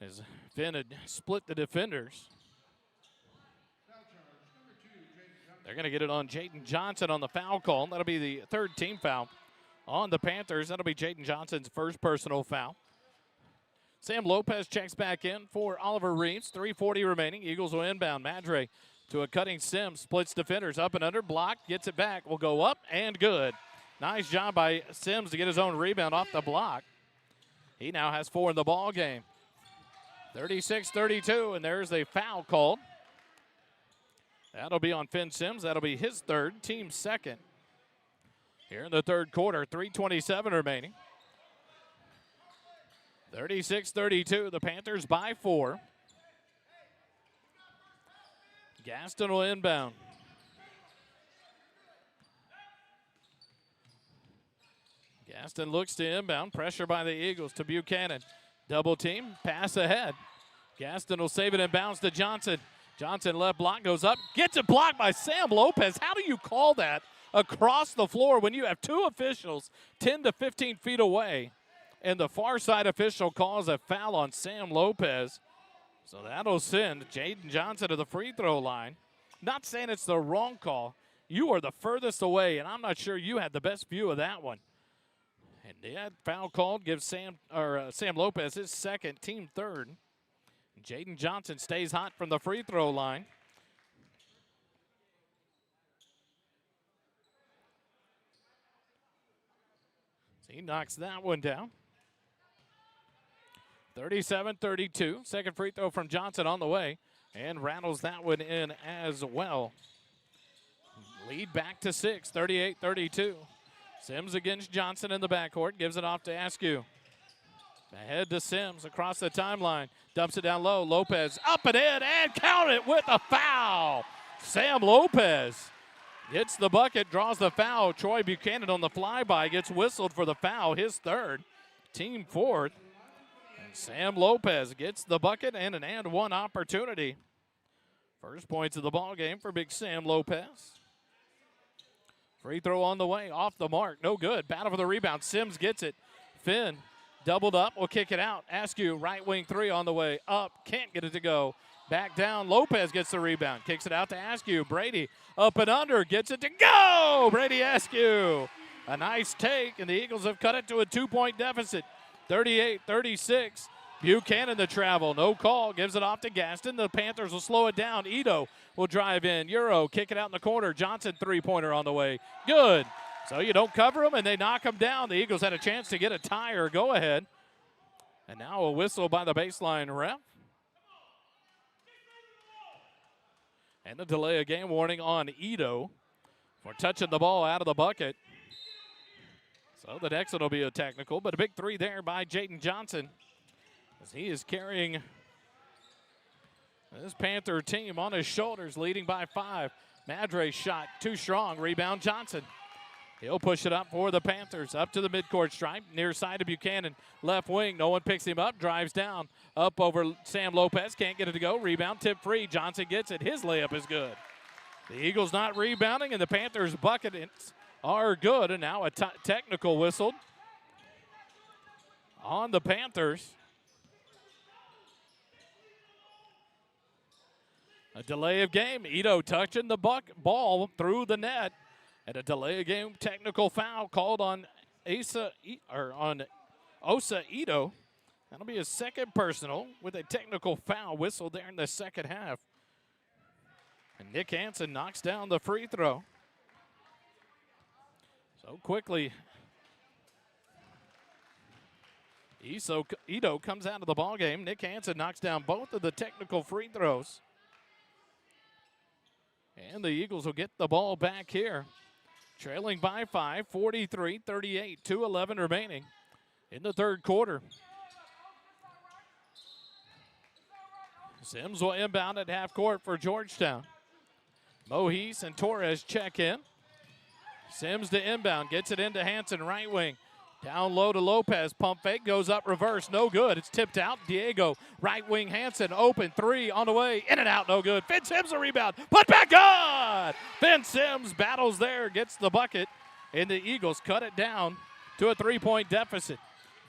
As Finn had split the defenders. They're going to get it on Jaden Johnson on the foul call. That'll be the third team foul on the Panthers. That'll be Jaden Johnson's first personal foul. Sam Lopez checks back in for Oliver Reeves. 3:40 remaining. Eagles will inbound. Madre to a cutting Sims. Splits defenders up and under. Blocked. Gets it back. Will go up and good. Nice job by Sims to get his own rebound off the block. He now has 4 in the ball game. 36-32, and there's a foul called. That'll be on Finn Sims. That'll be his third, team second. Here in the third quarter, 3:27 remaining. 36-32, the Panthers by 4. Gaston will inbound. Gaston looks to inbound. Pressure by the Eagles to Buchanan. Double team. Pass ahead. Gaston will save it and bounce to Johnson. Johnson left block goes up. Gets it blocked by Sam Lopez. How do you call that across the floor when you have two officials 10 to 15 feet away? And the far side official calls a foul on Sam Lopez. So that'll send Jaden Johnson to the free throw line. Not saying it's the wrong call. You are the furthest away, and I'm not sure you had the best view of that one. And that foul called gives Sam Lopez his second, team third. Jaden Johnson stays hot from the free throw line. So he knocks that one down. 37-32. Second free throw from Johnson on the way. And rattles that one in as well. Lead back to 6, 38-32. Sims against Johnson in the backcourt. Gives it off to Askew. Ahead to Sims across the timeline. Dumps it down low. Lopez up and in and count it with a foul. Sam Lopez gets the bucket, draws the foul. Troy Buchanan on the flyby gets whistled for the foul, his third, team fourth. And Sam Lopez gets the bucket and an and one opportunity. First points of the ball game for Big Sam Lopez. Free throw on the way, off the mark, no good. Battle for the rebound. Sims gets it. Finn doubled up, will kick it out. Askew, right wing three on the way up, can't get it to go. Back down, Lopez gets the rebound, kicks it out to Askew. Brady up and under, gets it to go. Brady Askew, a nice take, and the Eagles have cut it to a 2-point deficit. 38-36. Buchanan the travel, no call, gives it off to Gaston. The Panthers will slow it down. Ito will drive in. Euro, kick it out in the corner. Johnson three-pointer on the way. Good. So you don't cover them, and they knock them down. The Eagles had a chance to get a tie or go ahead. And now a whistle by the baseline ref. And a delay of game warning on Ito for touching the ball out of the bucket. So the next one will be a technical, but a big three there by Jaden Johnson, as he is carrying this Panther team on his shoulders, leading by 5. Madre's shot too strong. Rebound Johnson. He'll push it up for the Panthers. Up to the midcourt stripe, near side of Buchanan. Left wing, no one picks him up. Drives down, up over Sam Lopez. Can't get it to go. Rebound, tip free. Johnson gets it. His layup is good. The Eagles not rebounding, and the Panthers' buckets are good. And now a technical whistled on the Panthers. A delay of game. Ito touching the ball through the net. And a delay of game technical foul called on Osa Ito. That'll be his second personal with a technical foul whistle there in the second half. And Nick Hansen knocks down the free throw. So quickly, Ito comes out of the ball game. Nick Hansen knocks down both of the technical free throws. And the Eagles will get the ball back here. Trailing by 5, 43-38, 2:11 remaining in the third quarter. Sims will inbound at half court for Georgetown. Mohis and Torres check in. Sims to inbound, gets it into Hansen, right wing. Down low to Lopez, pump fake, goes up reverse, no good. It's tipped out. Diego, right wing, Hansen, open, three on the way, in and out, no good. Finn Sims a rebound, put back on! Finn Sims battles there, gets the bucket, and the Eagles cut it down to a 3-point deficit.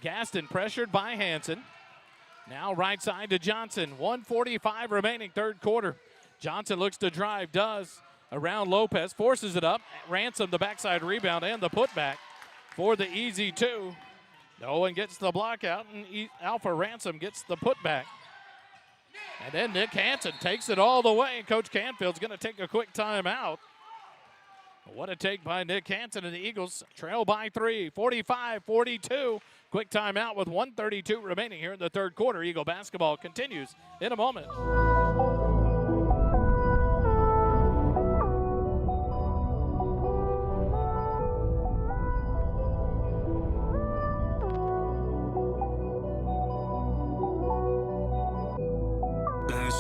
Gaston pressured by Hansen. Now right side to Johnson, 1:45 remaining, third quarter. Johnson looks to drive, does, around Lopez, forces it up. Ransom the backside rebound and the putback for the easy two. No one gets the block out, and Alpha Ransom gets the putback. And then Nick Hansen takes it all the way. Coach Canfield's going to take a quick timeout. What a take by Nick Hansen, and the Eagles trail by 3, 45-42. Quick timeout with 1:32 remaining here in the third quarter. Eagle basketball continues in a moment.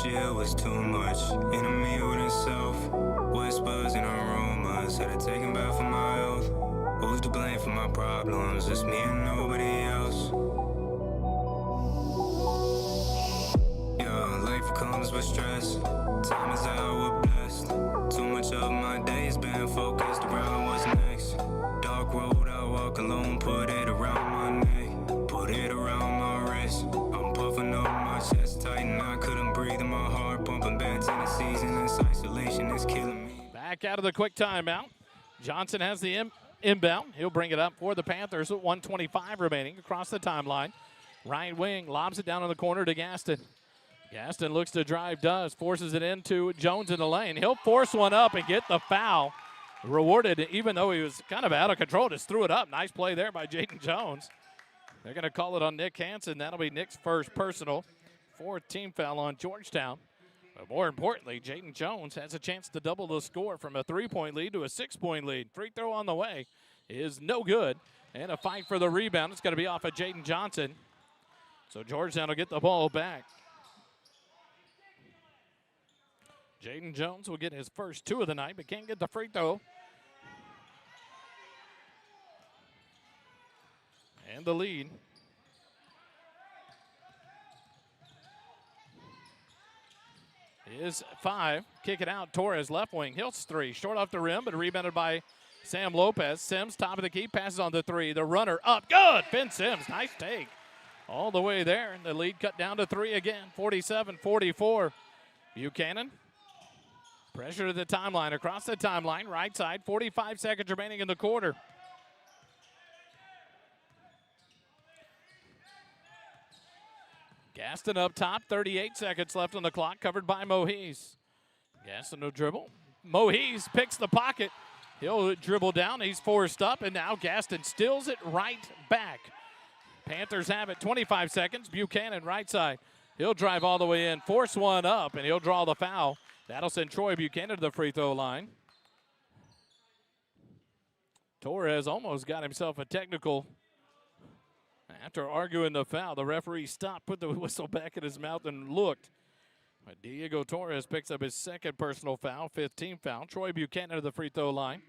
last year was too much. Enemy within self, whispers and rumors. Had to take him back for my health. Who's to blame for my problems? It's me and nobody else. Yeah, life comes with stress. Time is out, we're blessed. Too much of my day's been focused around what's next. Dark road, I walk alone, put it around my neck, put it around my wrist. I'm puffing up my chest tight and I couldn't breathe in my heart, pumping bad Tennessee's and this isolation is killing me. Back out of the quick timeout. Johnson has the inbound. He'll bring it up for the Panthers with 1:25 remaining across the timeline. Right wing lobs it down in the corner to Gaston. Gaston looks to drive, forces it into Jones in the lane. He'll force one up and get the foul. Rewarded, even though he was kind of out of control, just threw it up. Nice play there by Jaden Jones. They're going to call it on Nick Hansen. That'll be Nick's first personal. Fourth team foul on Georgetown. But more importantly, Jaden Jones has a chance to double the score from a 3-point lead to a 6-point lead. Free throw on the way is no good. And a fight for the rebound. It's going to be off of Jaden Johnson. So Georgetown will get the ball back. Jaden Jones will get his first 2 of the night, but can't get the free throw. And the lead is 5. Kick it out. Torres left wing. Hiltz 3. Short off the rim, but rebounded by Sam Lopez. Sims, top of the key, passes on the 3. The runner up. Good. Finn Sims. Nice take. All the way there. And the lead cut down to 3 again. 47-44. Buchanan. Pressure to the timeline. Across the timeline. Right side. 45 seconds remaining in the quarter. Gaston up top, 38 seconds left on the clock, covered by Mohees. Gaston will dribble. Mohees picks the pocket. He'll dribble down. He's forced up, and now Gaston steals it right back. Panthers have it, 25 seconds. Buchanan right side. He'll drive all the way in, force one up, and he'll draw the foul. That'll send Troy Buchanan to the free throw line. Torres almost got himself a technical. After arguing the foul, the referee stopped, put the whistle back in his mouth, and looked. But Diego Torres picks up his second personal foul, 15th foul. Troy Buchanan to the free throw line.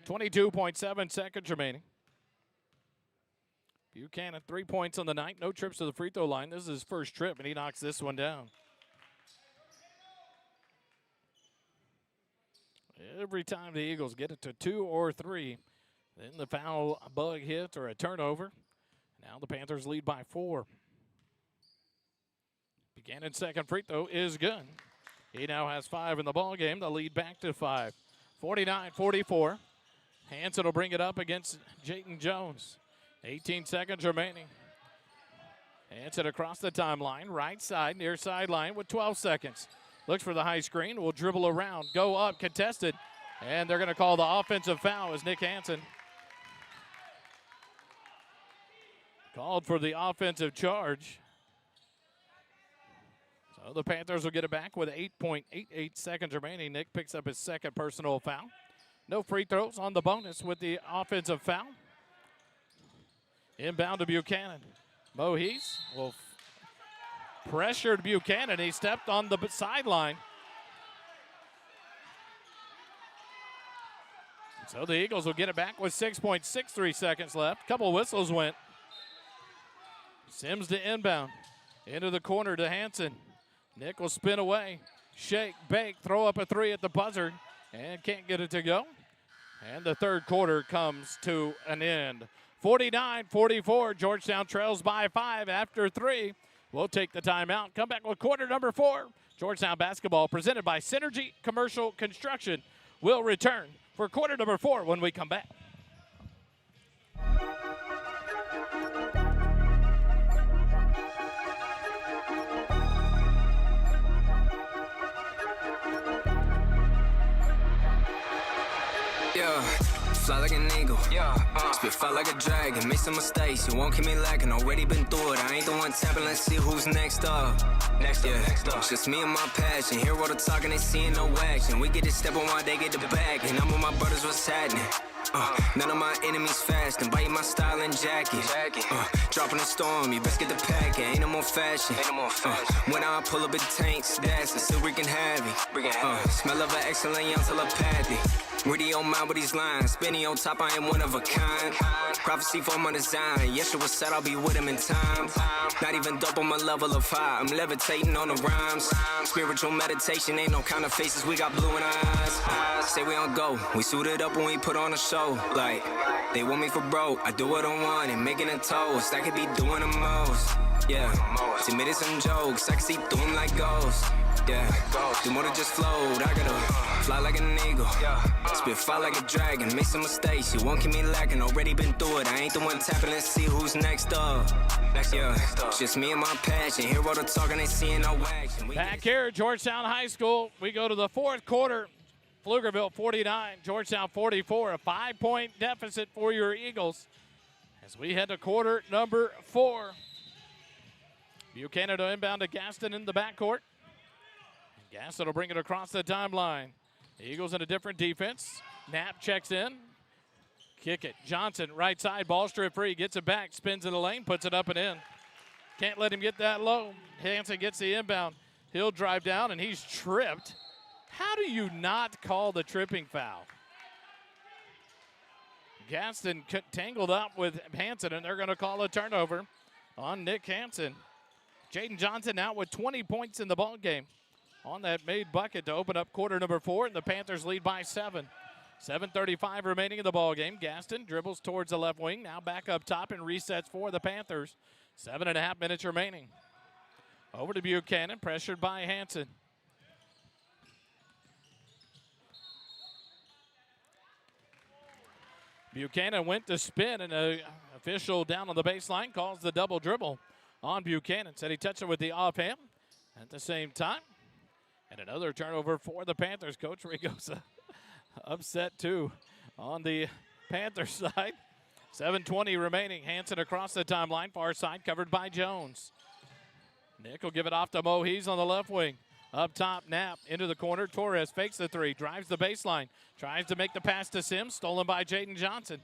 22.7 seconds remaining. Buchanan, 3 points on the night, no trips to the free throw line. This is his first trip, and he knocks this one down. Every time the Eagles get it to 2 or 3, then the foul bug hit or a turnover. Now the Panthers lead by 4. Buchanan's second free throw is good. He now has 5 in the ball game. The lead back to 5. 49-44. Hansen will bring it up against Jaden Jones. 18 seconds remaining. Hansen across the timeline, right side, near sideline with 12 seconds. Looks for the high screen, will dribble around, go up, contested, and they're going to call the offensive foul as Nick Hansen called for the offensive charge. So the Panthers will get it back with 8.88 seconds remaining. Nick picks up his second personal foul. No free throws on the bonus with the offensive foul. Inbound to Buchanan. Mohees will pressured Buchanan. He stepped on the sideline. So the Eagles will get it back with 6.63 seconds left. Couple whistles went. Sims to inbound. Into the corner to Hansen. Nick will spin away. Shake, bake, throw up a 3 at the buzzer. And can't get it to go. And the third quarter comes to an end. 49-44. Georgetown trails by 5 after 3. We'll take the timeout. Come back with quarter number 4. Georgetown basketball presented by Synergy Commercial Construction. We'll return for quarter number 4 when we come back. Yeah, fly like an eagle. Yeah, spit fly like a dragon. Make some mistakes, you won't keep me lacking. Already been through it. I ain't the one tapping. Let's see who's next up. Next up. It's just me and my passion. Hear all the talking, they seeing no action. We get it stepping while they get the bag. And I'm with my brothers, what's happening? None of my enemies fast, and biting my style and jacket. Dropping a storm, you best get the pack. Ain't no more fashion. When I pull up in tanks, that's still wreaking havoc. Smell of an excellent young telepathy. Really on mind with these lines. Spinning on top, I am one of a kind. Prophecy for my design. Yeshua said I'll be with him in time. Not even double my level of high. I'm levitating on the rhymes. Spiritual meditation, ain't no kind of faces. We got blue in our eyes. Say we don't go. We suited up when we put on a show. Like, they want me for broke. I do it on one and making a toast. I could be doing the most. Yeah, submitted some jokes. I can see through them like ghosts. Yeah, do more than just float. I gotta fly like an eagle. Spit fire like a dragon. Make some mistakes. You won't keep me lacking. Already been through it. I ain't the one tapping. Let's see who's next up. Yeah, it's just me and my passion. Hear all the talking, ain't seeing no action. Back here at Georgetown High School, we go to the fourth quarter. Pflugerville 49, Georgetown 44. A 5-point deficit for your Eagles as we head to quarter number 4. Buchanan to inbound to Gaston in the backcourt. Gaston will bring it across the timeline. The Eagles in a different defense. Knapp checks in. Kick it. Johnson, right side, ball strip free. Gets it back, spins in the lane, puts it up and in. Can't let him get that low. Hanson gets the inbound. He'll drive down, and he's tripped. How do you not call the tripping foul? Gaston tangled up with Hanson, and they're going to call a turnover on Nick Hanson. Jaden Johnson now with 20 points in the ball game on that made bucket to open up quarter number 4, and the Panthers lead by 7. 7:35 remaining in the ball game. Gaston dribbles towards the left wing, now back up top and resets for the Panthers. 7.5 minutes remaining. Over to Buchanan, pressured by Hanson. Buchanan went to spin, and an official down on the baseline calls the double dribble on Buchanan. Said he touched it with the offhand at the same time. And another turnover for the Panthers. Coach Rigosa upset too on the Panthers side. 7:20 remaining. Hanson across the timeline, far side, covered by Jones. Nick will give it off to Mohees on the left wing. Up top, Knapp into the corner. Torres fakes the three, drives the baseline, tries to make the pass to Sims, stolen by Jaden Johnson.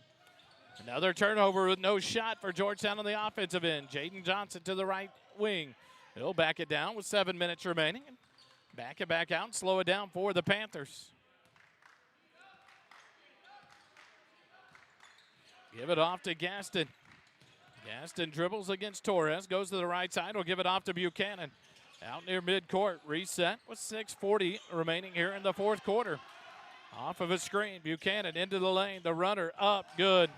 Another turnover with no shot for Georgetown on the offensive end. Jaden Johnson to the right wing. He'll back it down with 7 minutes remaining. Back it back out and slow it down for the Panthers. Give it off to Gaston. Gaston dribbles against Torres, goes to the right side, will give it off to Buchanan. Out near midcourt, reset with 6:40 remaining here in the fourth quarter. Off of a screen, Buchanan into the lane, the runner up, good.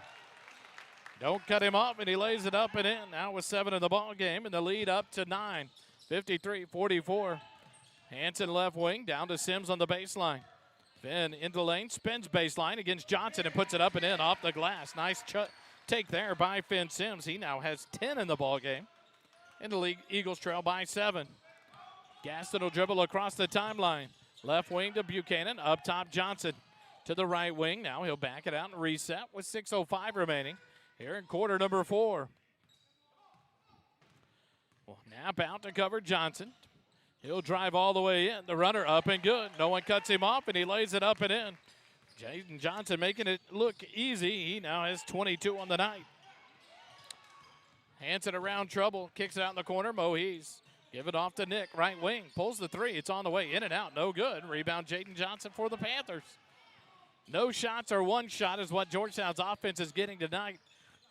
Don't cut him off, and he lays it up and in. Now with 7 in the ball game, and the lead up to 9. 53-44. Hanson left wing, down to Sims on the baseline. Finn into the lane, spins baseline against Johnson and puts it up and in off the glass. Nice take there by Finn Sims. He now has 10 in the ball game. In the league, Eagles trail by 7. Gaston will dribble across the timeline. Left wing to Buchanan, up top Johnson to the right wing. Now he'll back it out and reset with 6:05 remaining here in quarter number 4. Well, Knapp out to cover Johnson. He'll drive all the way in. The runner up and good. No one cuts him off, and he lays it up and in. Jaden Johnson making it look easy. He now has 22 on the night. Hanson around trouble, kicks it out in the corner. Mohees give it off to Nick, right wing. Pulls the three. It's on the way, in and out. No good. Rebound Jaden Johnson for the Panthers. No shots or one shot is what Georgetown's offense is getting tonight.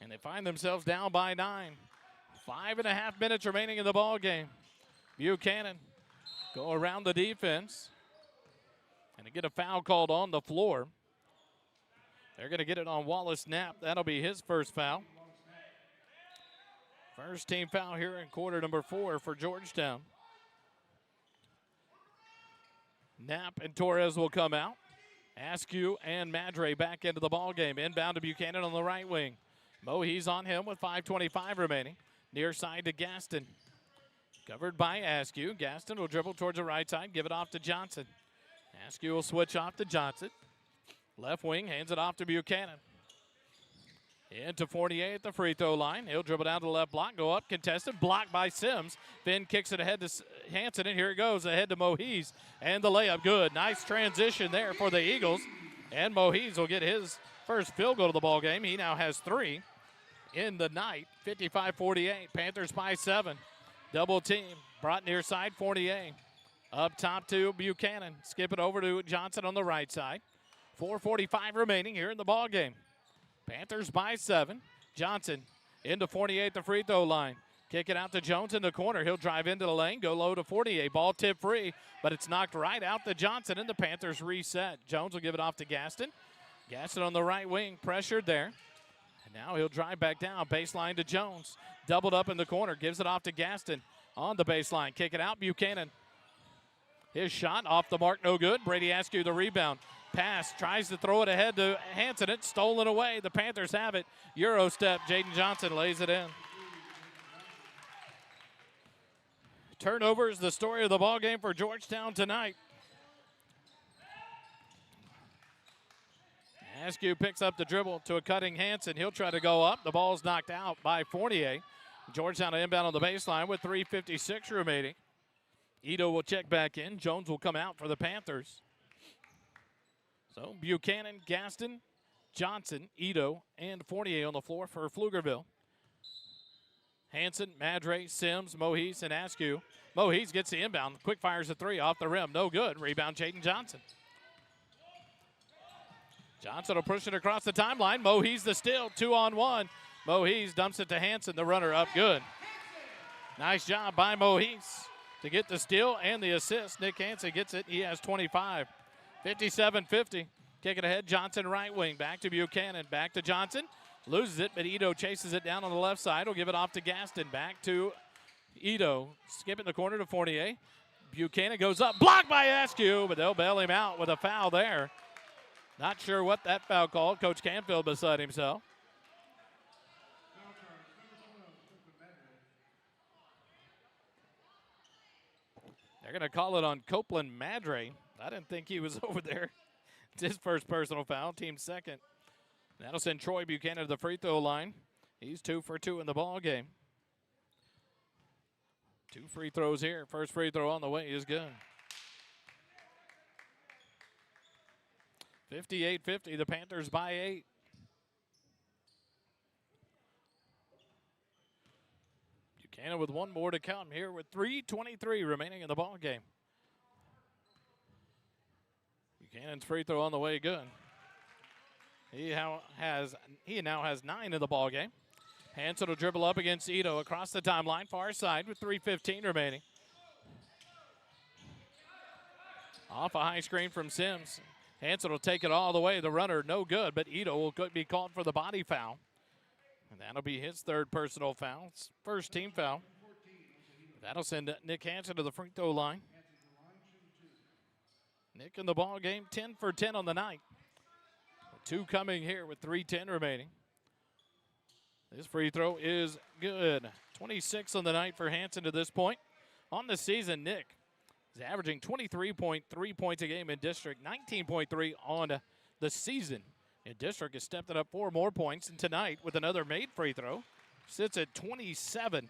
And they find themselves down by 9. 5.5 minutes remaining in the ball game. Buchanan go around the defense and to get a foul called on the floor. They're going to get it on Wallace Knapp. That'll be his first foul. First team foul here in quarter number 4 for Georgetown. Knapp and Torres will come out. Askew and Madre back into the ball game. Inbound to Buchanan on the right wing. Mohees on him with 5:25 remaining. Near side to Gaston. Covered by Askew. Gaston will dribble towards the right side, give it off to Johnson. Askew will switch off to Johnson. Left wing hands it off to Buchanan. Into 48 at the free throw line. He'll dribble down to the left block, go up, contested, blocked by Sims. Finn kicks it ahead to Hanson, and here it goes, ahead to Mohees. And the layup, good. Nice transition there for the Eagles. And Mohees will get his first field goal of the ball game. He now has 3 in the night. 55-48. Panthers by 7. Double team. Brought near side. Fournier. Up top to Buchanan. Skip it over to Johnson on the right side. 4:45 remaining here in the ball game. Panthers by 7. Johnson into Fournier at the free throw line. Kick it out to Jones in the corner. He'll drive into the lane, go low to Fournier. Ball tip free, but it's knocked right out to Johnson, and the Panthers reset. Jones will give it off to Gaston. Gaston on the right wing, pressured there. And now he'll drive back down, baseline to Jones. Doubled up in the corner, gives it off to Gaston on the baseline. Kick it out, Buchanan. His shot off the mark, no good. Brady Askew the rebound. Pass, tries to throw it ahead to Hanson. It's stolen away. The Panthers have it. Euro step, Jaden Johnson lays it in. Turnover is the story of the ball game for Georgetown tonight. Askew picks up the dribble to a cutting Hanson. He'll try to go up. The ball's knocked out by Fournier. Georgetown inbound on the baseline with 3:56 remaining. Ito will check back in. Jones will come out for the Panthers. So Buchanan, Gaston, Johnson, Ito, and Fournier on the floor for Pflugerville. Hanson, Madre, Sims, Mohis, and Askew. Mohis gets the inbound. Quick fires a 3 off the rim. No good. Rebound, Jaden Johnson. Johnson will push it across the timeline. Mohis the steal. 2-on-1. Mohis dumps it to Hanson, the runner up good. Nice job by Mohis to get the steal and the assist. Nick Hanson gets it. He has 25. 57-50. Kick it ahead. Johnson right wing. Back to Buchanan. Back to Johnson. Loses it, but Ito chases it down on the left side. He'll give it off to Gaston. Back to Ito. Skipping the corner to Fournier. Buchanan goes up. Blocked by Askew, but they'll bail him out with a foul there. Not sure what that foul called. Coach Canfield beside himself. They're going to call it on Copeland Madre. I didn't think he was over there. It's his first personal foul, team second. That'll send Troy Buchanan to the free throw line. He's 2 for 2 in the ball game. 2 free throws here. First free throw on the way is good. 58-50, the Panthers by 8. Buchanan with one more to come here with 3:23 remaining in the ball game. Buchanan's free throw on the way, good. He now has 9 in the ball game. Hanson will dribble up against Ito across the timeline, far side with 3:15 remaining. Off a high screen from Sims. Hanson will take it all the way. The runner, no good, but Ito will be called for the body foul. And that'll be his third personal foul. It's first team foul. That'll send Nick Hanson to the free throw line. Nick in the ball game, 10 for 10 on the night. 2 coming here with 3:10 remaining. This free throw is good. 26 on the night for Hanson to this point. On the season, Nick is averaging 23.3 points a game in district, 19.3 on the season. In district has stepped it up 4 more points, and tonight with another made free throw, sits at 27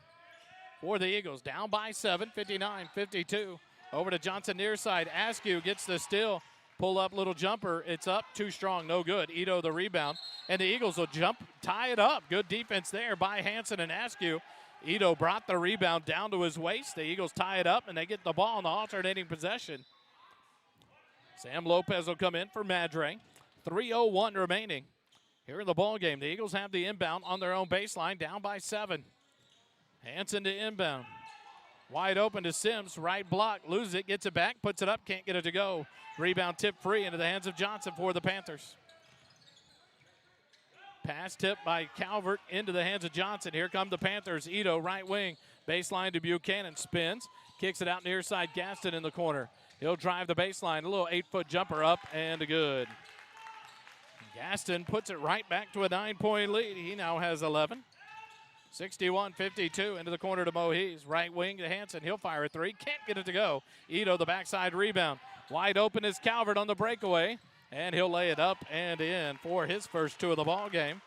for the Eagles. Down by 7, 59-52. Over to Johnson near side. Askew gets the steal. Pull up little jumper. It's up. Too strong. No good. Ito the rebound. And the Eagles will tie it up. Good defense there by Hanson and Askew. Ito brought the rebound down to his waist. The Eagles tie it up, and they get the ball in the alternating possession. Sam Lopez will come in for Madre. 3:01 remaining here in the ball game. The Eagles have the inbound on their own baseline, down by 7. Hanson to inbound. Wide open to Sims, right block, loses it, gets it back, puts it up, can't get it to go. Rebound tip free into the hands of Johnson for the Panthers. Pass tip by Calvert into the hands of Johnson. Here come the Panthers. Ito, right wing, baseline to Buchanan, spins, kicks it out near side, Gaston in the corner. He'll drive the baseline, a little 8-foot jumper up and good. Gaston puts it right back to a 9-point lead. He now has 11. 61-52 into the corner to Mohis. Right wing to Hanson. He'll fire a 3. Can't get it to go. Ito, the backside rebound. Wide open is Calvert on the breakaway. And he'll lay it up and in for his first 2 of the ball game.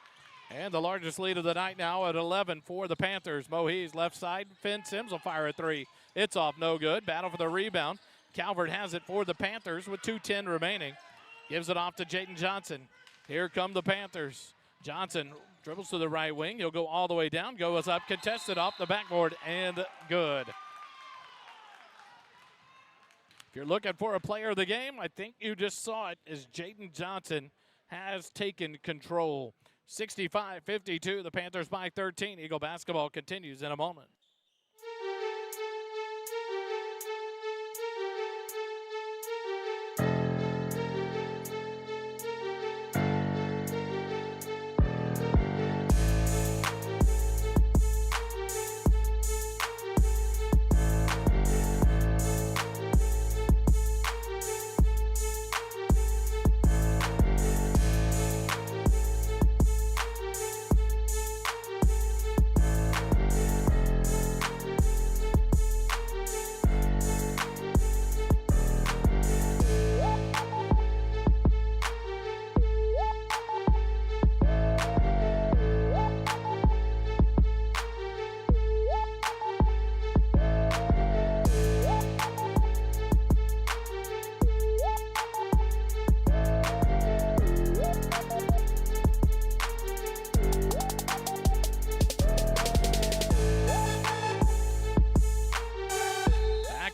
And the largest lead of the night now at 11 for the Panthers. Mohis left side. Finn Sims will fire a 3. It's off, no good. Battle for the rebound. Calvert has it for the Panthers with 2:10 remaining. Gives it off to Jaden Johnson. Here come the Panthers. Johnson dribbles to the right wing. He'll go all the way down, goes up, contested off the backboard, and good. If you're looking for a player of the game, I think you just saw it as Jaden Johnson has taken control. 65-52, the Panthers by 13. Eagle basketball continues in a moment.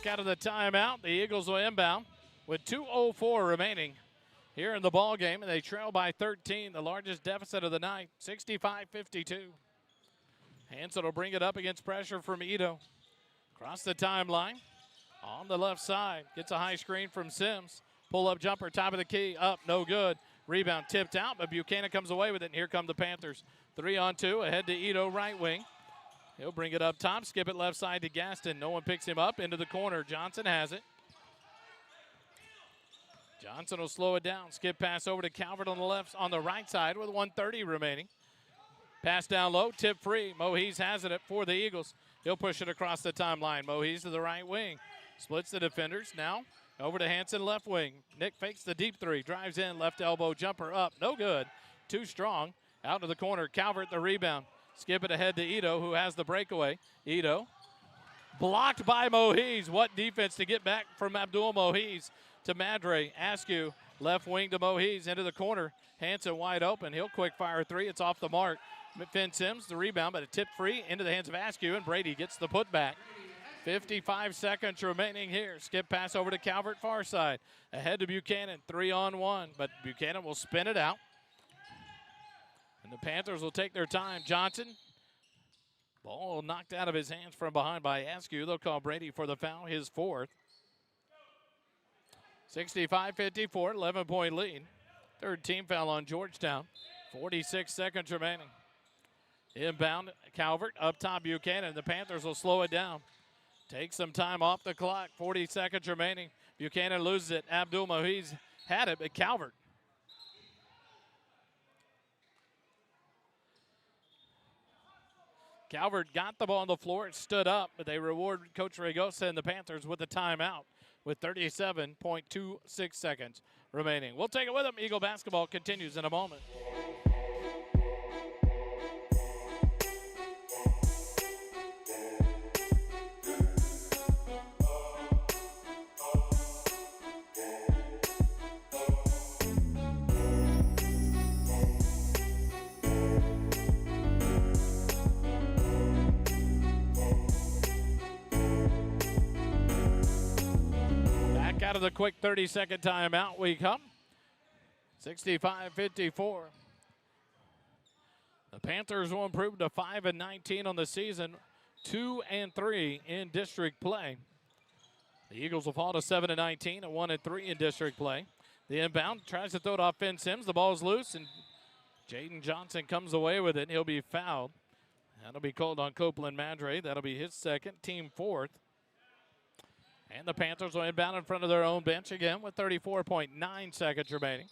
Out of the timeout, the Eagles will inbound with 2:04 remaining here in the ball game, and they trail by 13, the largest deficit of the night, 65-52. Hanson will bring it up against pressure from Ito. Across the timeline, on the left side, gets a high screen from Sims. Pull-up jumper, top of the key, up, no good. Rebound tipped out, but Buchanan comes away with it, and here come the Panthers. 3-on-2, ahead to Ito, right wing. He'll bring it up top, skip it left side to Gaston. No one picks him up, into the corner. Johnson has it. Johnson will slow it down. Skip pass over to Calvert on the right side with 1:30 remaining. Pass down low, tip free. Mohees has it for the Eagles. He'll push it across the timeline. Mohees to the right wing. Splits the defenders. Now over to Hanson, left wing. Nick fakes the deep three. Drives in, left elbow jumper up. No good. Too strong. Out to the corner. Calvert the rebound. Skip it ahead to Ito, who has the breakaway. Ito blocked by Mohees. What defense to get back from Abdul Mohees to Madre. Askew, left wing to Mohees, into the corner. Hanson wide open. He'll quick fire three. It's off the mark. Finn Sims, the rebound, but a tip free into the hands of Askew, and Brady gets the putback. 55 seconds remaining here. Skip pass over to Calvert, far side. Ahead to Buchanan, 3-on-1, but Buchanan will spin it out. And the Panthers will take their time. Johnson, ball knocked out of his hands from behind by Askew. They'll call Brady for the foul, his fourth. 65-54, 11-point lead. Third team foul on Georgetown. 46 seconds remaining. Inbound, Calvert, up top Buchanan. The Panthers will slow it down. Take some time off the clock. 40 seconds remaining. Buchanan loses it. Abdul Mohees had it, but Calvert. Calvert got the ball on the floor. It stood up, but they reward Coach Ragosa and the Panthers with a timeout with 37.26 seconds remaining. We'll take it with them. Eagle basketball continues in a moment. Out of the quick 30-second timeout we come. 65-54. The Panthers will improve to 5-19 on the season, 2-3 in district play. The Eagles will fall to 7-19 and 1-3 in district play. The inbound tries to throw it off Finn Sims. The ball's loose, and Jaden Johnson comes away with it. He'll be fouled. That'll be called on Copeland Madre. That'll be his second, team fourth. And the Panthers will inbound in front of their own bench again with 34.9 seconds remaining.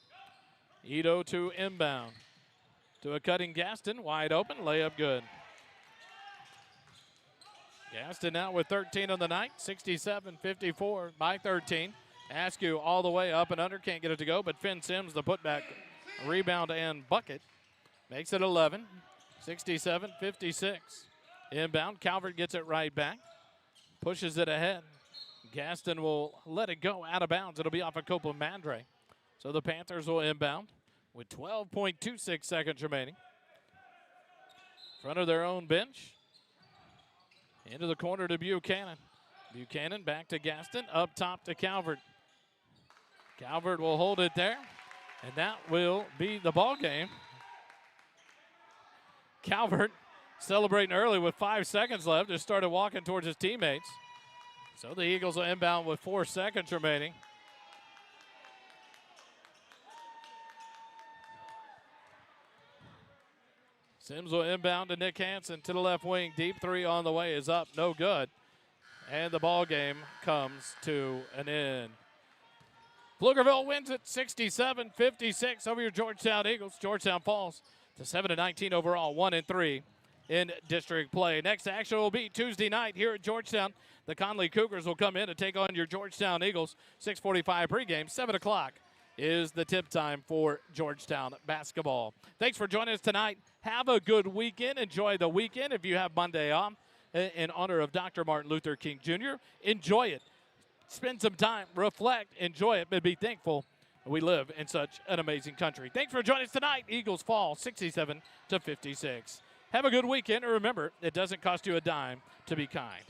Ito to inbound. To a cutting Gaston, wide open, layup good. Gaston now with 13 on the night, 67-54 by 13. Askew all the way up and under, can't get it to go, but Finn Sims, the putback, rebound and bucket, makes it 11, 67-56. Inbound, Calvert gets it right back, pushes it ahead. Gaston will let it go out of bounds. It'll be off of Copeland Mandre. So the Panthers will inbound. with 12.26 seconds remaining. In front of their own bench. Into the corner to Buchanan. Buchanan back to Gaston, up top to Calvert. Calvert will hold it there, and that will be the ball game. Calvert celebrating early with 5 seconds left, just started walking towards his teammates. So the Eagles will inbound with 4 seconds remaining. Sims will inbound to Nick Hansen to the left wing. Deep three on the way is up, no good. And the ball game comes to an end. Pflugerville wins it 67-56 over your Georgetown Eagles. Georgetown falls to 7-19 overall, 1-3 in district play. Next action will be Tuesday night here at Georgetown. The Conley Cougars will come in to take on your Georgetown Eagles. 6:45 pregame, 7 o'clock is the tip time for Georgetown basketball. Thanks for joining us tonight. Have a good weekend. Enjoy the weekend if you have Monday off in honor of Dr. Martin Luther King Jr. Enjoy it. Spend some time, reflect, enjoy it, but be thankful we live in such an amazing country. Thanks for joining us tonight. Eagles fall 67-56. Have a good weekend, and remember, it doesn't cost you a dime to be kind.